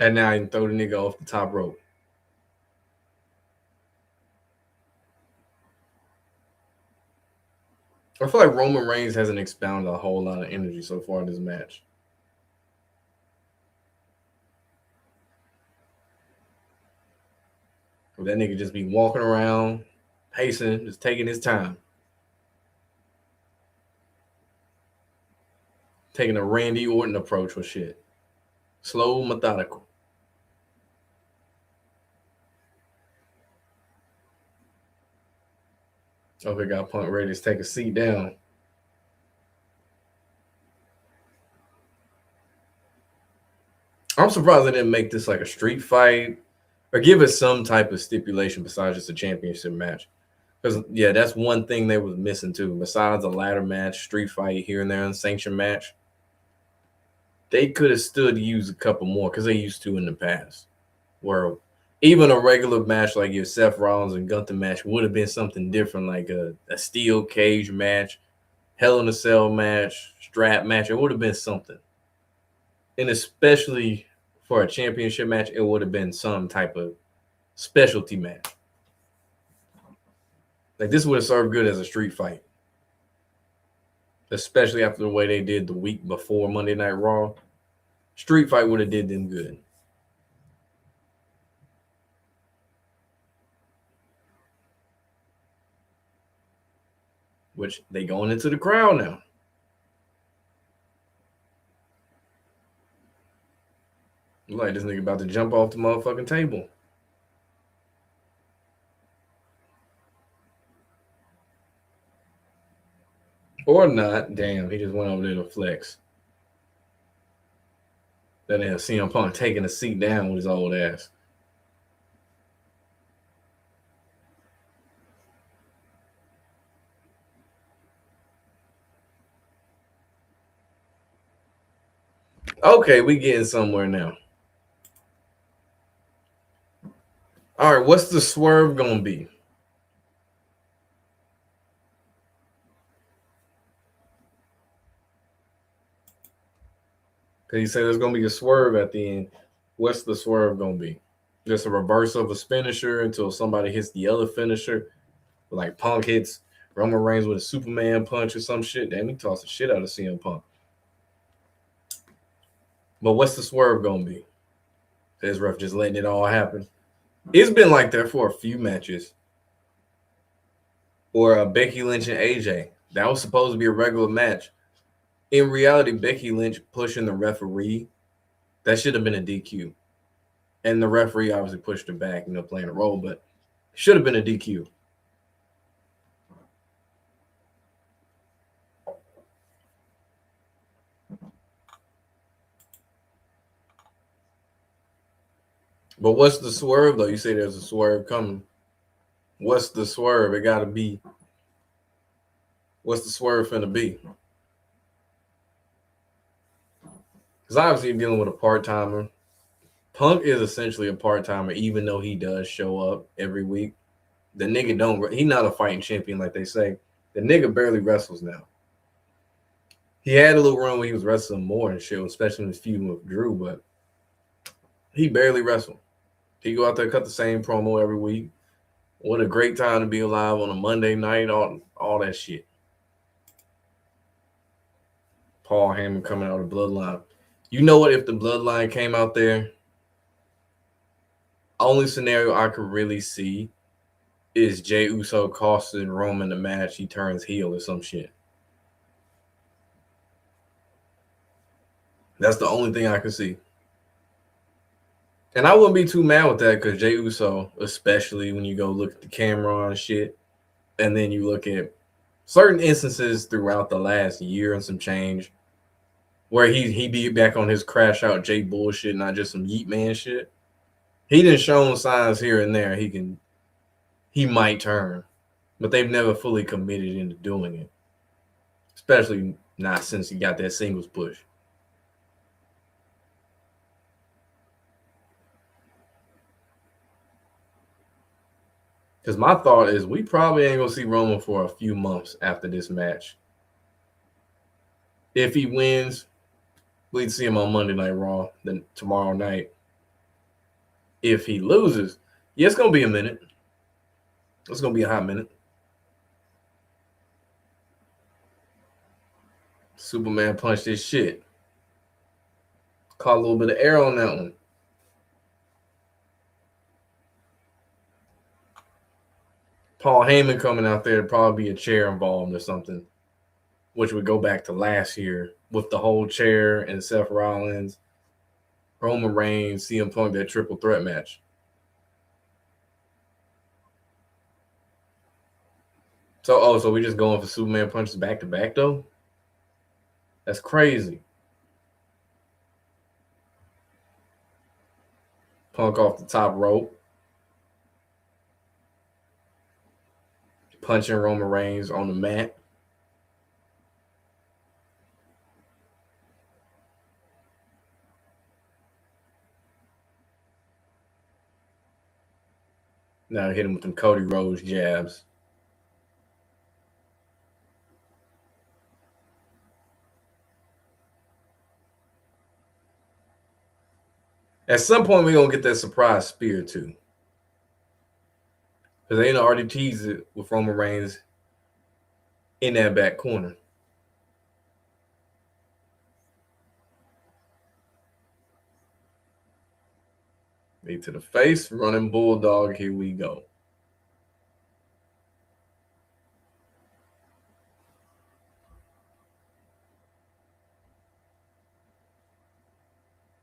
And now he can throw the nigga off the top rope. I feel like Roman Reigns hasn't expounded a whole lot of energy so far in this match. That nigga just be walking around, pacing, just taking his time. Taking a Randy Orton approach with shit. Slow, methodical. Okay, got Punk ready to take a seat down. I'm surprised they didn't make this like a street fight or give it some type of stipulation besides just a championship match. Because yeah, that's one thing they was missing too. Besides a ladder match, street fight here and there, unsanctioned match, they could have stood to use a couple more because they used to in the past. Where even a regular match like your Seth Rollins and Gunther match would have been something different, like a steel cage match, Hell in a Cell match, strap match. It would have been something. And especially for a championship match, it would have been some type of specialty match. Like this would have served good as a street fight. Especially after the way they did the week before Monday Night Raw. Street fight would have did them good. Which they going into the crowd now. Like this nigga about to jump off the motherfucking table. Or not. Damn, he just went over there to flex. Then they'll CM Punk taking a seat down with his old ass. Okay, we getting somewhere now. All right, what's the swerve gonna be? Because he said there's gonna be a swerve at the end. What's the swerve gonna be? Just a reverse of a finisher until somebody hits the other finisher. Like Punk hits Roman Reigns with a Superman punch or some shit. Damn, he tossed the shit out of CM Punk. But what's the swerve gonna be? His ref just letting it all happen. It's been like that for a few matches. Or Becky Lynch and AJ. That was supposed to be a regular match. In reality, Becky Lynch pushing the referee, that should have been a DQ. And the referee obviously pushed her back, playing a role, but should have been a DQ. But what's the swerve, though? You say there's a swerve coming. What's the swerve? It got to be What's the swerve finna be? Because obviously you're dealing with a part timer. Punk is essentially a part timer, even though he does show up every week. The nigga don't. He not a fighting champion like they say. The nigga barely wrestles now. He had a little run where he was wrestling more and shit, especially in his feud with Drew, but he barely wrestled. He go out there cut the same promo every week. What a great time to be alive on a Monday night, all that shit. Paul Heyman coming out of the bloodline. You know what? If the bloodline came out there, only scenario I could really see is Jey Uso costing Roman the match. He turns heel or some shit. That's the only thing I could see. And I wouldn't be too mad with that because Jey Uso, especially when you go look at the camera and shit, and then you look at certain instances throughout the last year and some change where he be back on his crash out Jay bullshit, not just some Yeet Man shit. He done shown signs here and there he might turn, but they've never fully committed into doing it, especially not since he got that singles push. Because my thought is we probably ain't gonna see Roman for a few months after this match. If he wins, we'd see him on Monday Night Raw then tomorrow night. If he loses, yeah, it's gonna be a minute. It's gonna be a hot minute. Superman punched his shit. Caught a little bit of air on that one. Paul Heyman coming out there, probably be a chair involved or something, which would go back to last year with the whole chair and Seth Rollins, Roman Reigns, CM Punk, that triple threat match. So we just going for Superman punches back to back though? That's crazy. Punk off the top rope, punching Roman Reigns on the mat. Now hit him with them Cody Rhodes jabs. At some point, we're gonna get that surprise spear too. Because they already teased it with Roman Reigns in that back corner. Knee to the face, running bulldog. Here we go.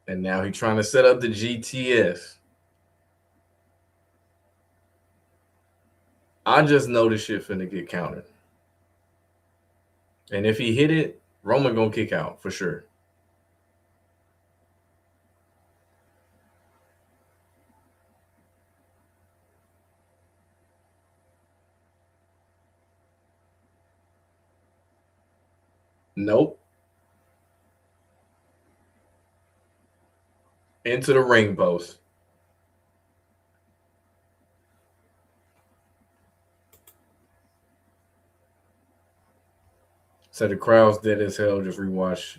And now he's trying to set up the GTS. I just know this shit finna get countered. And if he hit it, Roman gonna kick out for sure. Nope. Into the ring post. So the crowd's dead as hell. Just rewatch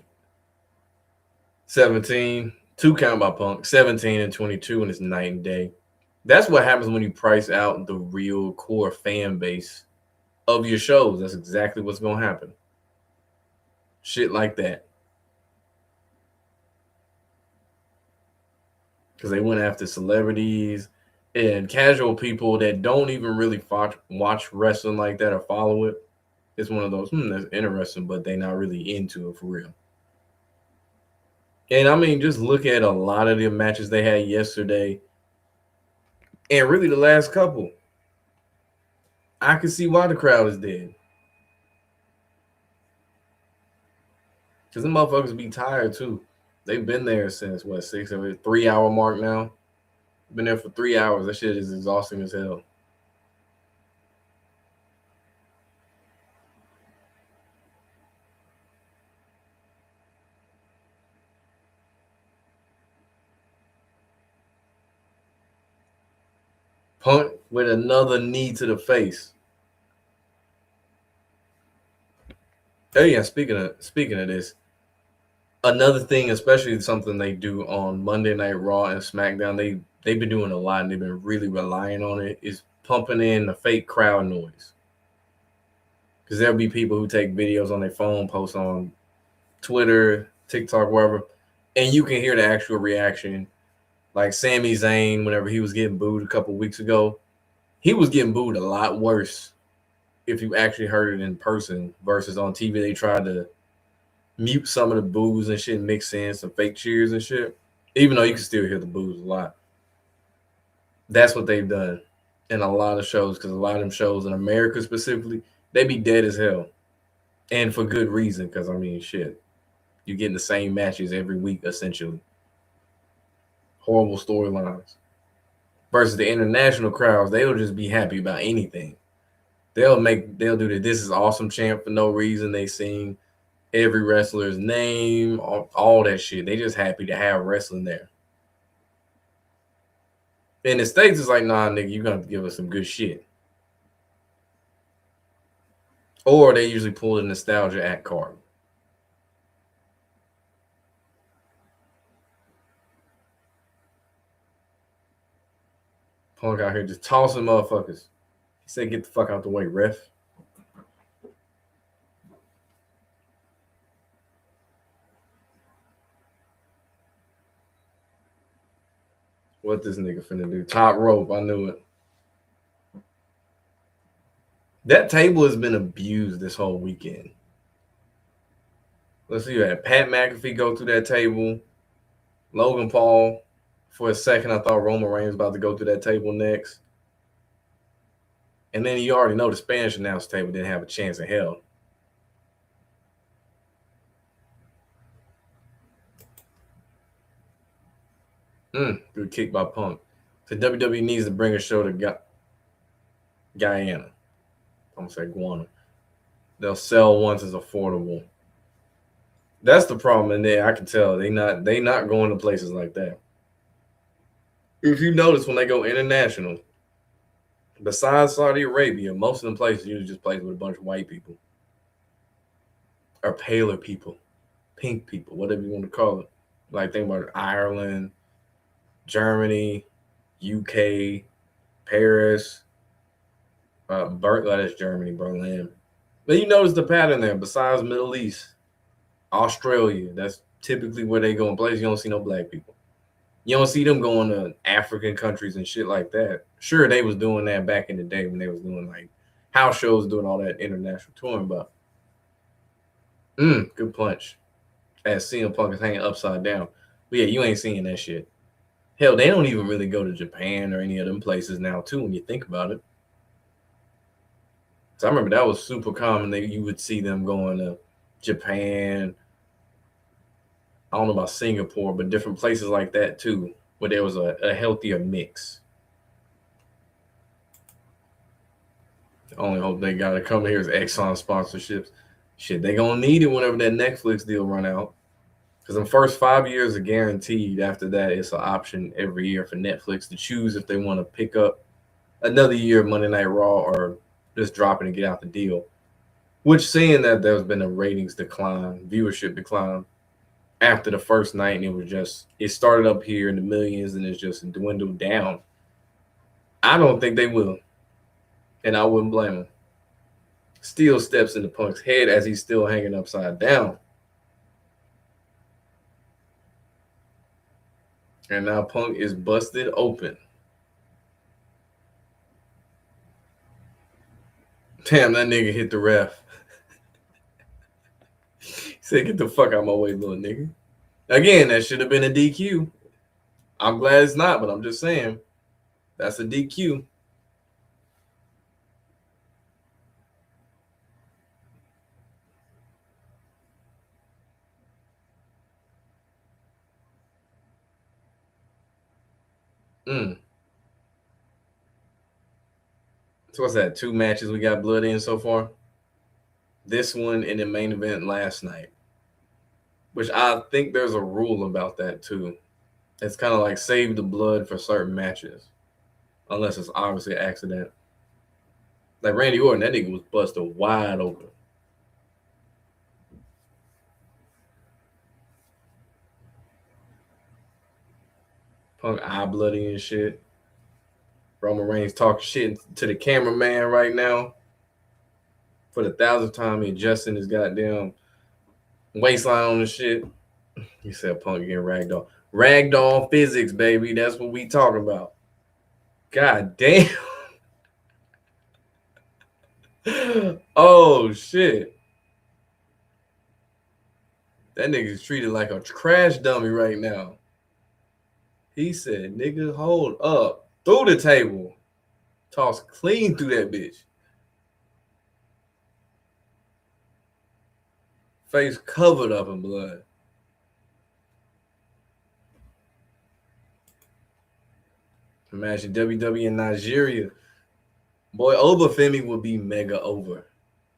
17, 2 count by Punk, 17 and 22, and it's night and day. That's what happens when you price out the real core fan base of your shows. That's exactly what's going to happen. Shit like that. Because they went after celebrities and casual people that don't even really watch wrestling like that or follow it. It's one of those, that's interesting, but they're not really into it for real. And I mean, just look at a lot of the matches they had yesterday and really the last couple. I can see why the crowd is dead. Because the motherfuckers be tired too. They've been there since what, 6 or 3 hour mark now? Been there for 3 hours. That shit is exhausting as hell. Punk with another knee to the face. Oh yeah, speaking of this, another thing, especially something they do on Monday Night Raw and SmackDown, they've been doing a lot and they've been really relying on it, is pumping in the fake crowd noise. Because there'll be people who take videos on their phone, post on Twitter, TikTok, wherever, and you can hear the actual reaction. Like Sami Zayn, whenever he was getting booed a couple weeks ago, he was getting booed a lot worse if you actually heard it in person versus on TV. They tried to mute some of the boos and shit, mix in some fake cheers and shit. Even though you can still hear the boos a lot. That's what they've done in a lot of shows, because a lot of them shows in America specifically, they be dead as hell. And for good reason, because I mean shit. You're getting the same matches every week essentially. Horrible storylines. Versus the international crowds, they'll just be happy about anything. They'll do the "This is awesome" chant for no reason. They sing every wrestler's name, all that shit. They just happy to have wrestling there. In the States, it's like, nah, nigga, you're gonna have to give us some good shit. Or they usually pull the nostalgia act card. Punk out here just tossing motherfuckers. He said, "Get the fuck out the way, ref." What this nigga finna do? Top rope, I knew it. That table has been abused this whole weekend. Let's see, you had Pat McAfee go through that table. Logan Paul. For a second, I thought Roman Reigns was about to go through that table next. And then you already know the Spanish announce table didn't have a chance in hell. Good kick by Punk. So WWE needs to bring a show to Guyana. I'm gonna say Guana. They'll sell once it's affordable. That's the problem in there. I can tell they not going to places like that. If you notice when they go international, besides Saudi Arabia, most of them places usually just plays with a bunch of white people or paler people, pink people, whatever you want to call it. Like think about Ireland, Germany, UK, Paris, that's Germany, Berlin. But you notice the pattern there. Besides Middle East, Australia, that's typically where they go in places. You don't see no black people. You don't see them going to African countries and shit like that. Sure, they was doing that back in the day when they was doing like house shows, doing all that international touring. But good punch. As CM Punk is hanging upside down. But yeah, you ain't seeing that shit. Hell, they don't even really go to Japan or any of them places now, too, when you think about it. So I remember that was super common. You would see them going to Japan. I don't know about Singapore, but different places like that, too, where there was a healthier mix. The only hope they got to come here is Exxon sponsorships. Shit, they going to need it whenever that Netflix deal run out. Because the first 5 years are guaranteed. After that, it's an option every year for Netflix to choose if they want to pick up another year of Monday Night Raw or just drop it and get out the deal. Which, seeing that there's been a ratings decline, viewership decline after the first night, and it started up here in the millions and it's just dwindled down. I don't think they will. And I wouldn't blame them. Steel steps into Punk's head as he's still hanging upside down. And now Punk is busted open. Damn, that nigga hit the ref. He said, "Get the fuck out of my way, little nigga." Again, that should have been a DQ. I'm glad it's not, but I'm just saying. That's a DQ. So what's that? 2 matches we got blood in so far? This one and the main event last night. Which I think there's a rule about that too. It's kind of like save the blood for certain matches. unless it's obviously an accident. Like Randy Orton, that nigga was busted wide open. Punk eye bloody and shit. Roman Reigns talking shit to the cameraman right now for the thousandth time. He adjusting his goddamn waistline on the shit. He said Punk getting ragdoll. Ragdoll physics, baby. That's what we talking about. God damn. Oh shit. That nigga's treated like a crash dummy right now. He said, nigga, hold up. Through the table. Toss clean through that bitch. Face covered up in blood. Imagine WWE in Nigeria. Boy, Obafemi would be mega over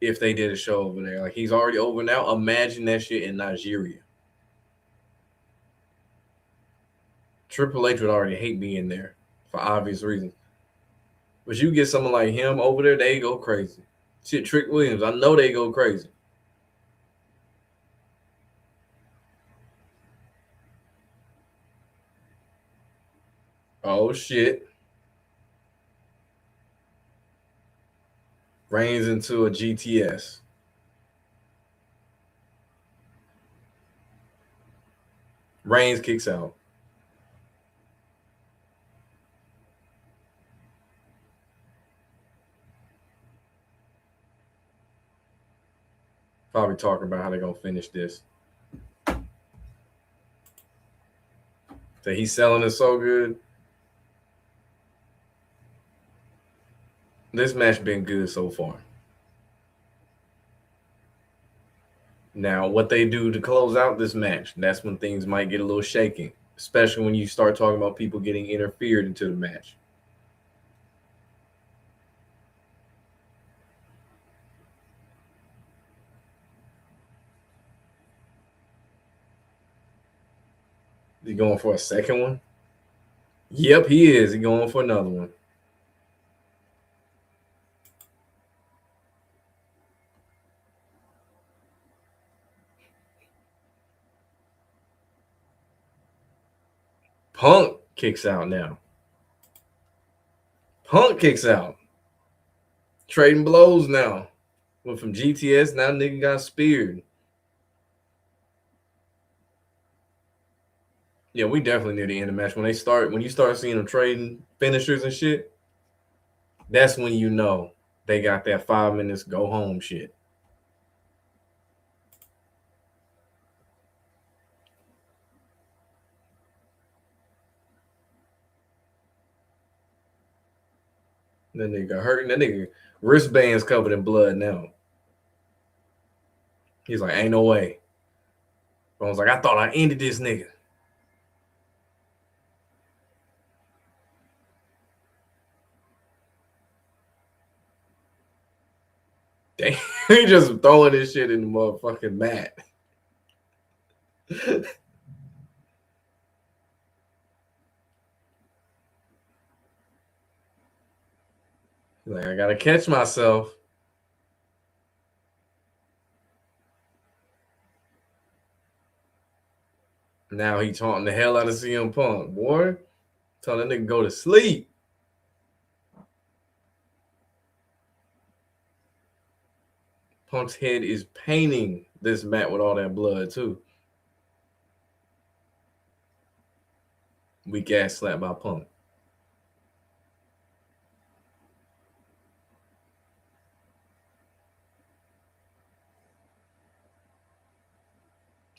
if they did a show over there. Like, he's already over now. Imagine that shit in Nigeria. Triple H would already hate being there for obvious reasons. But you get someone like him over there, they go crazy. Shit, Trick Williams, I know they go crazy. Oh shit. Reigns into a GTS. Reigns kicks out. Probably talking about how they're gonna finish this. So he's selling it so good. This match been good so far. Now, what they do to close out this match, that's when things might get a little shaky, especially when you start talking about people getting interfered into the match. He going for a second one? Yep, he is. He going for another one. Punk kicks out now. Punk kicks out. Trading blows now. Went from GTS, now nigga got speared. Yeah, we definitely near the end of the match. When you start seeing them trading finishers and shit, that's when you know they got that 5 minutes go home shit. That nigga hurting. That nigga wristbands covered in blood now. He's like, ain't no way. I was like, I thought I ended this nigga. Damn, he just throwing this shit in the motherfucking mat. Like, I gotta catch myself. Now he taunting the hell out of CM Punk, boy. Tell that nigga go to sleep. Punk's head is painting this mat with all that blood too. Weak ass slap by Punk.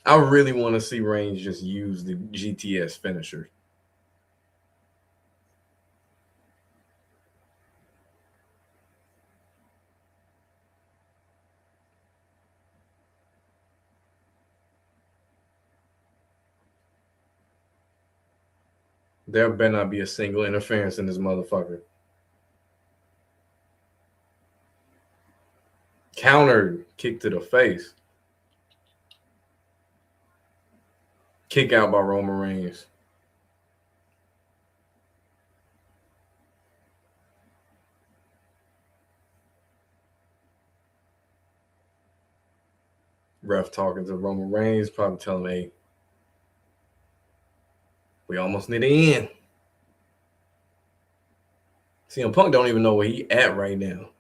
I really want to see Reigns just use the GTS finisher. There better not be a single interference in this motherfucker. Countered, kick to the face. Kick out by Roman Reigns. Ref talking to Roman Reigns, probably telling him, hey, we almost near the end. CM Punk don't even know where he at right now.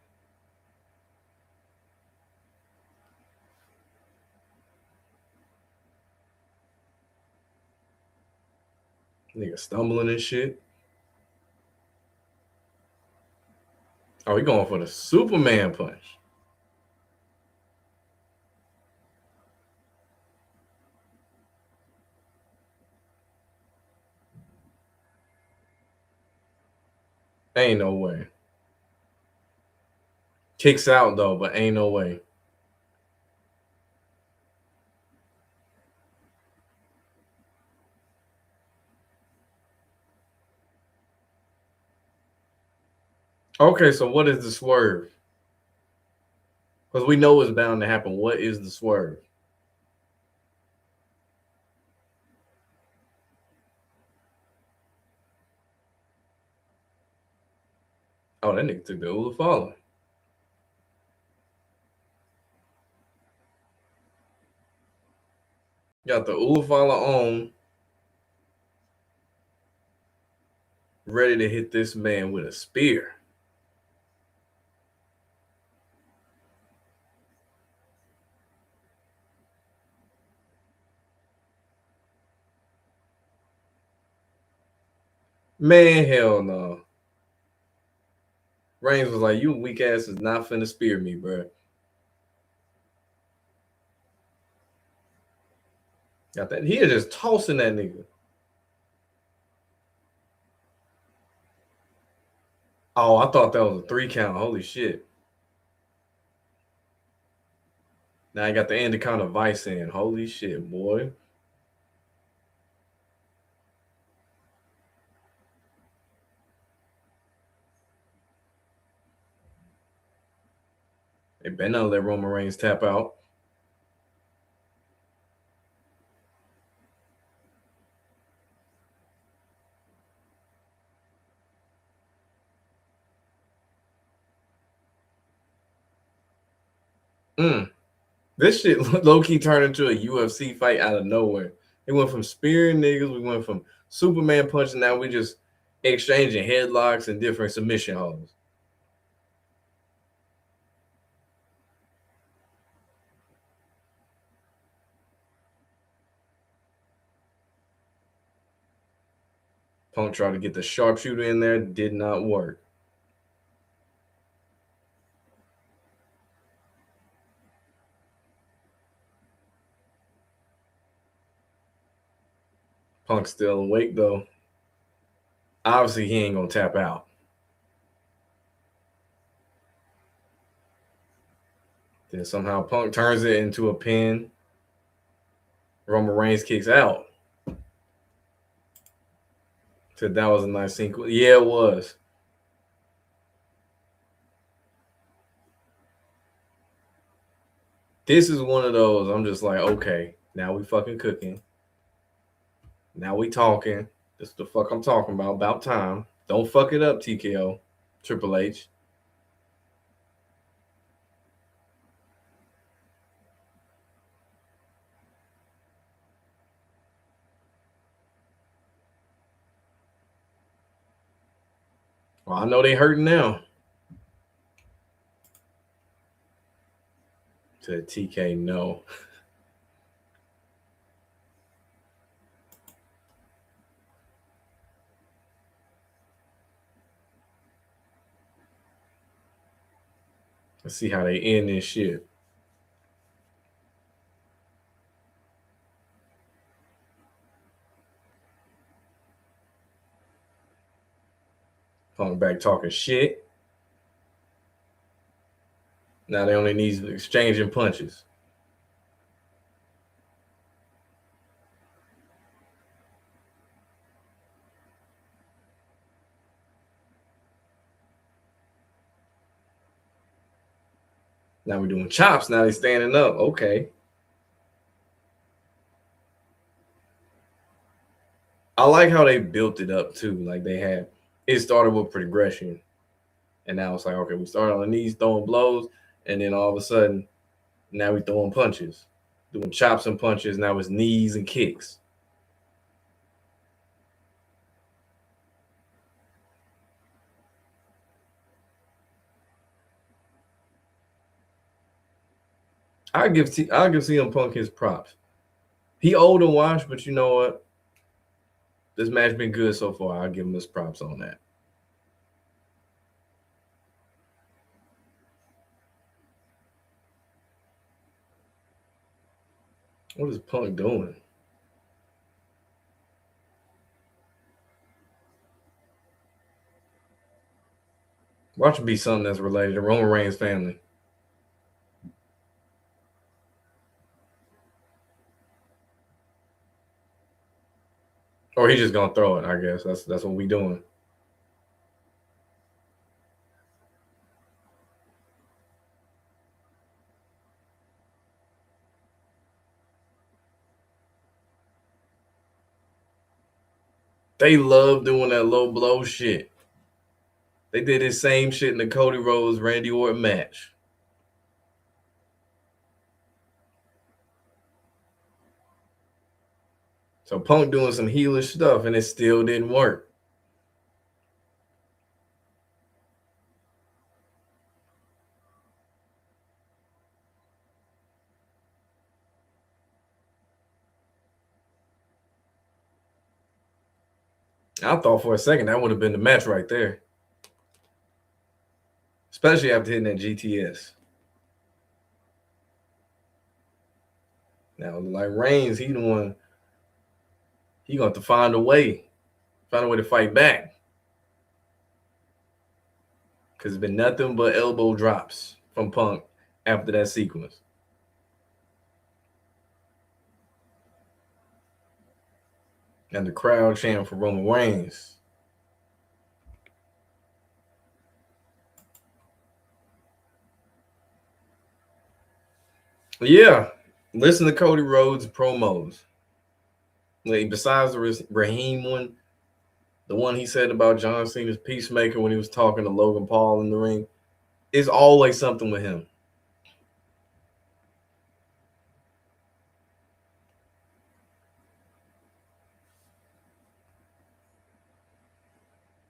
Nigga stumbling and shit. Oh, he going for the Superman punch. Ain't no way. Kicks out though, but ain't no way. Okay, so what is the swerve? Because we know it's bound to happen. What is the swerve? Oh, that nigga took the Ula Fala. Got the Ula Fala on, ready to hit this man with a spear. Man, hell no. Reigns was like, you weak ass is not finna spear me, bro. Got that. He is just tossing that nigga. Oh, I thought that was a 3 count. Holy shit. Now I got the Anaconda Vice in. Holy shit, boy. They better not let Roman Reigns tap out. This shit low key turned into a UFC fight out of nowhere. It went from spearing niggas, we went from Superman punching, now we just exchanging headlocks and different submission holds. Punk tried to get the sharpshooter in there, did not work. Punk still awake though. Obviously, he ain't gonna tap out. Then somehow Punk turns it into a pin. Roman Reigns kicks out. Said that was a nice sequence. Yeah, it was. This is one of those. I'm just like, okay, now we fucking cooking. Now we talking. This is the fuck I'm talking about. About time. Don't fuck it up, TKO. Triple H. Well, I know they hurting now. Said TK no. Let's see how they end this shit. Punk back talking shit. Now they only need exchanging punches. Now we're doing chops. Now they standing up. Okay. I like how they built it up too. Like they had it started with progression. And now it's like, okay, we started on the knees throwing blows, and then all of a sudden, now we throwing punches. doing chops and punches. Now it's knees and kicks. I'll give CM Punk his props. He old and washed, but you know what? This match been good so far. I'll give him his props on that. What is Punk doing? Watch it be something that's related to Roman Reigns' family. Or he's just gonna throw it, I guess. That's what we doing. They love doing that low blow shit. They did this same shit in the Cody Rhodes Randy Orton match. So Punk doing some heelish stuff and it still didn't work. I thought for a second that would have been the match right there. Especially after hitting that GTS. Now, like Reigns, he the one, he going to find a way. Find a way to fight back. Because it's been nothing but elbow drops from Punk after that sequence. And the crowd chanting for Roman Reigns. Yeah, listen to Cody Rhodes promos. Like, besides the Raheem one, the one he said about John Cena's Peacemaker when he was talking to Logan Paul in the ring, it's always something with him.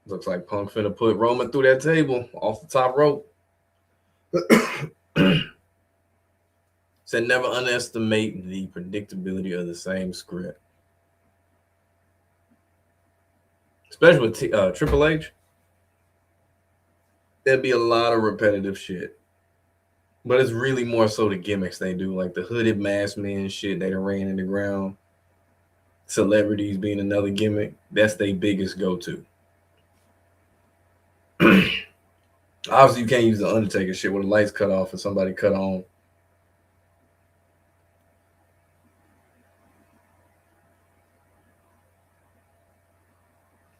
Looks like Punk finna put Roman through that table off the top rope. Said never underestimate the predictability of the same script. Especially with Triple H, there'd be a lot of repetitive shit. But it's really more so the gimmicks they do, like the hooded masked men shit they done ran in the ground. Celebrities being another gimmick. That's their biggest go-to. Obviously, you can't use the Undertaker shit where the lights cut off and somebody cut on.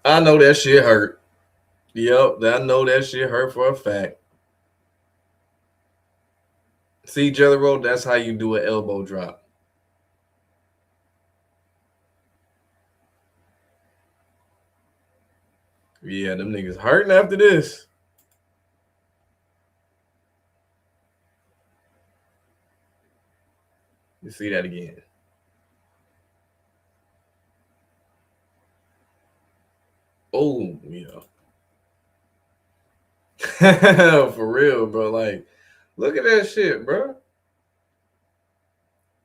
I know that shit hurt. Yep, I know that shit hurt for a fact. See, Jelly Roll, that's how you do an elbow drop. Yeah, them niggas hurting after this. You see that again. Oh, yeah. For real, bro. Like, look at that shit, bro.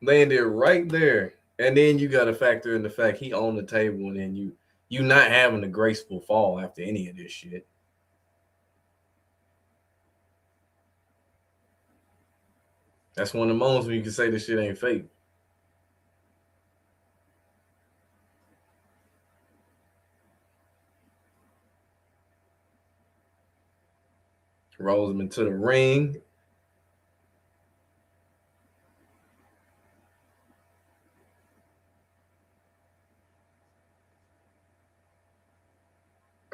Landed right there. And then you gotta factor in the fact he on the table and then you not having a graceful fall after any of this shit. That's one of the moments when you can say this shit ain't fake. Rolls him into the ring.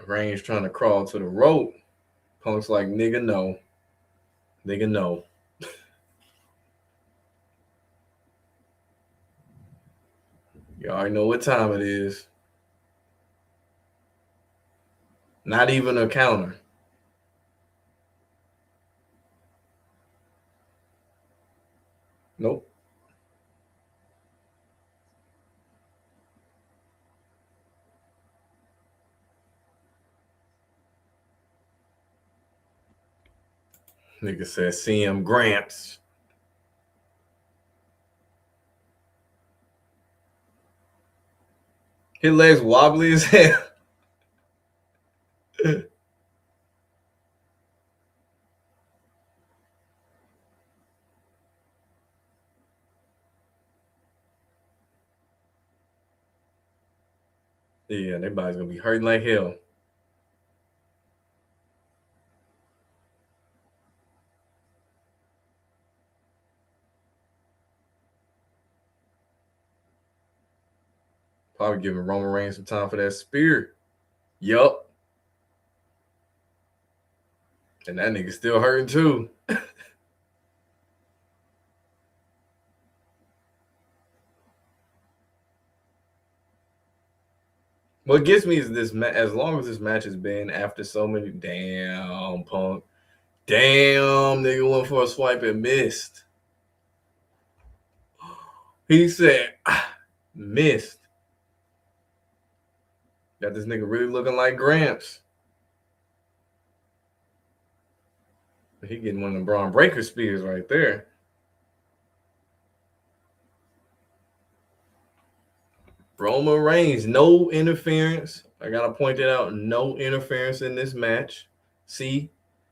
Reigns trying to crawl to the rope. Punk's like, nigga, no. Nigga, no. You already know what time it is. Not even a counter. Nope. Nigga said CM Grants. His legs wobbly as hell. Yeah, that body's gonna be hurting like hell. Probably giving Roman Reigns some time for that spear. Yup. And that nigga still hurting too. What gets me is this as long as this match has been after so many damn Punk. Damn, nigga went for a swipe and missed. He said, missed. Got this nigga really looking like Gramps. He getting one of the Braun Breaker spears right there. Roman Reigns, no interference. I gotta point that out. No interference in this match. See,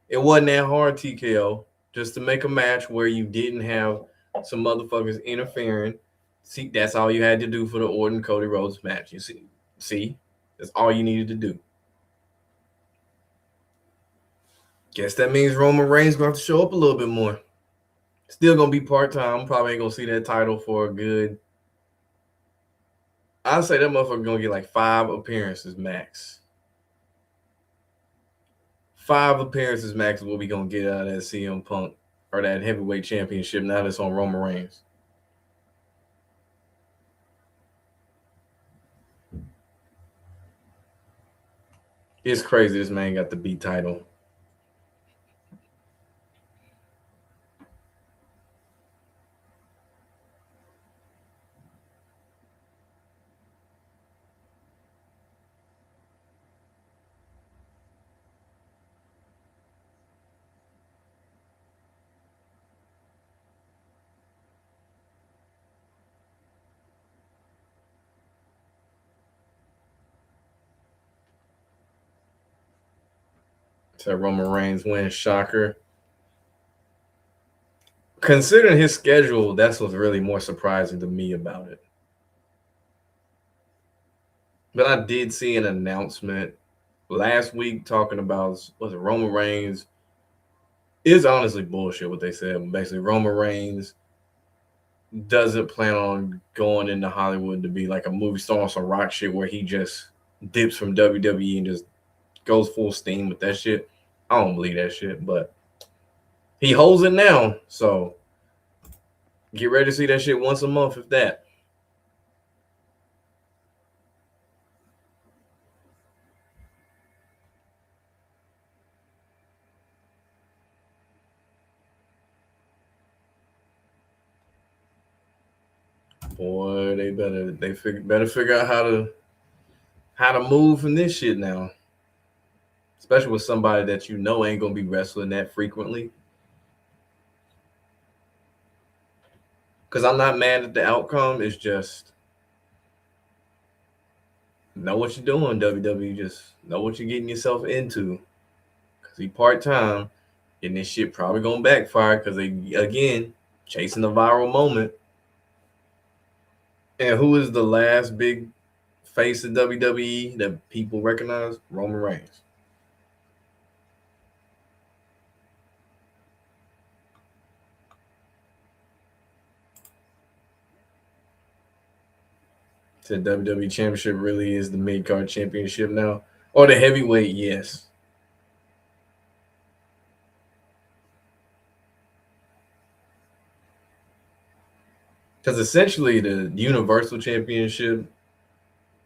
it wasn't that hard, TKO, just to make a match where you didn't have some motherfuckers interfering. See, that's all you had to do for the Orton Cody Rhodes match. You see, that's all you needed to do. Guess that means Roman Reigns gonna have to show up a little bit more. Still gonna be part time. Probably ain't gonna see that title for a good. I'd say that motherfucker gonna get like 5 appearances max. 5 appearances max is what we gonna get out of that CM Punk or that heavyweight championship now that's on Roman Reigns. It's crazy this man got the B title. So Roman Reigns wins, shocker. Considering his schedule, that's what's really more surprising to me about it. But I did see an announcement last week talking about was it Roman Reigns. It's honestly bullshit what they said. Basically, Roman Reigns doesn't plan on going into Hollywood to be like a movie star on some rock shit where he just dips from WWE and just goes full steam with that shit. I don't believe that shit, but he holds it now. So get ready to see that shit once a month, if that. Boy, they better figure out how to move from this shit now. Especially with somebody that you know ain't gonna be wrestling that frequently. Because I'm not mad at the outcome. It's just know what you're doing, WWE. Just know what you're getting yourself into. Because he part time, and this shit probably gonna backfire because they again chasing the viral moment. And who is the last big face of WWE that people recognize? Roman Reigns. Said WWE Championship really is the mid card championship now, or the heavyweight? Yes. Because essentially the Universal Championship,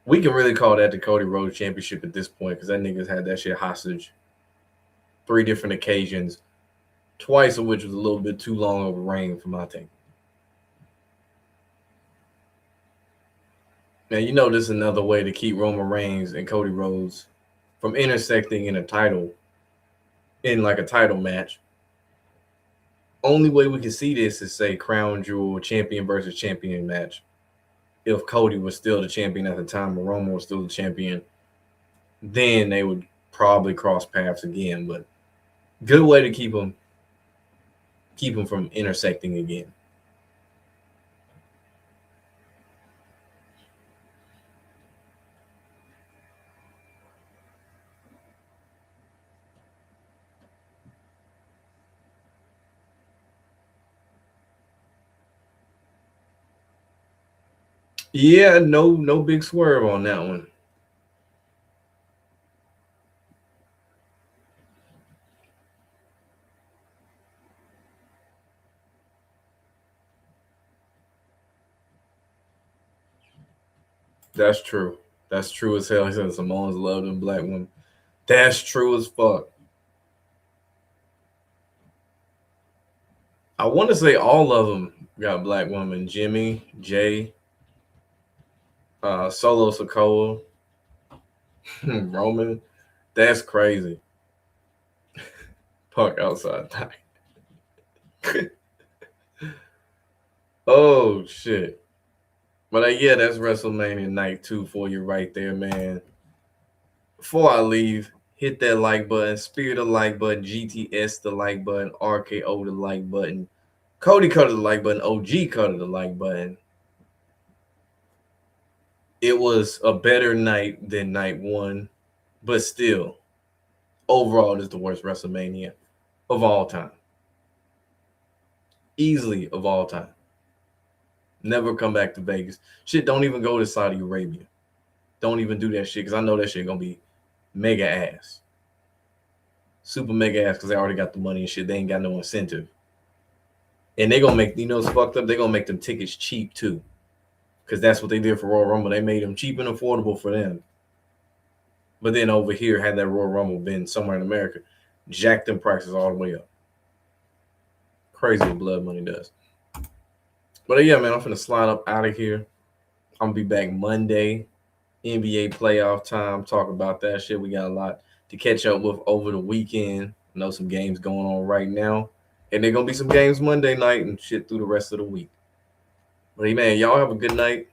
we can really call that the Cody Rhodes Championship at this point because that nigga's had that shit hostage 3 different occasions, twice of which was a little bit too long of a reign for my take. Now, you know, this is another way to keep Roman Reigns and Cody Rhodes from intersecting in a title, in like a title match. Only way we can see this is say crown jewel champion versus champion match. If Cody was still the champion at the time, or Roman was still the champion, then they would probably cross paths again. But good way to keep them from intersecting again. Yeah, no big swerve on that one. That's true. That's true as hell. He said Samoans love them black women. That's true as fuck. I want to say all of them got black women. Jimmy, Jay, Solo Sokoa, Roman. That's crazy. Park outside. Oh shit. But yeah, that's WrestleMania night 2 for you right there, man. Before I leave, hit that like button, Spear the like button, GTS the like button, RKO the like button, Cody Cutter the like button, OG Cutter the like button. It was a better night than night 1, but still, overall, it is the worst WrestleMania of all time. Easily of all time. Never come back to Vegas. Shit, don't even go to Saudi Arabia. Don't even do that shit because I know that shit gonna be mega ass. Super mega ass because they already got the money and shit. They ain't got no incentive. And they gonna make, it's fucked up. They gonna make them tickets cheap too. Because that's what they did for Royal Rumble. They made them cheap and affordable for them. But then over here, had that Royal Rumble been somewhere in America, jack them prices all the way up. Crazy what blood money does. But yeah, man, I'm finna slide up out of here. I'm gonna be back Monday, NBA playoff time. Talk about that shit. We got a lot to catch up with over the weekend. I know some games going on right now, and they're gonna be some games Monday night and shit through the rest of the week. But hey, man, y'all have a good night.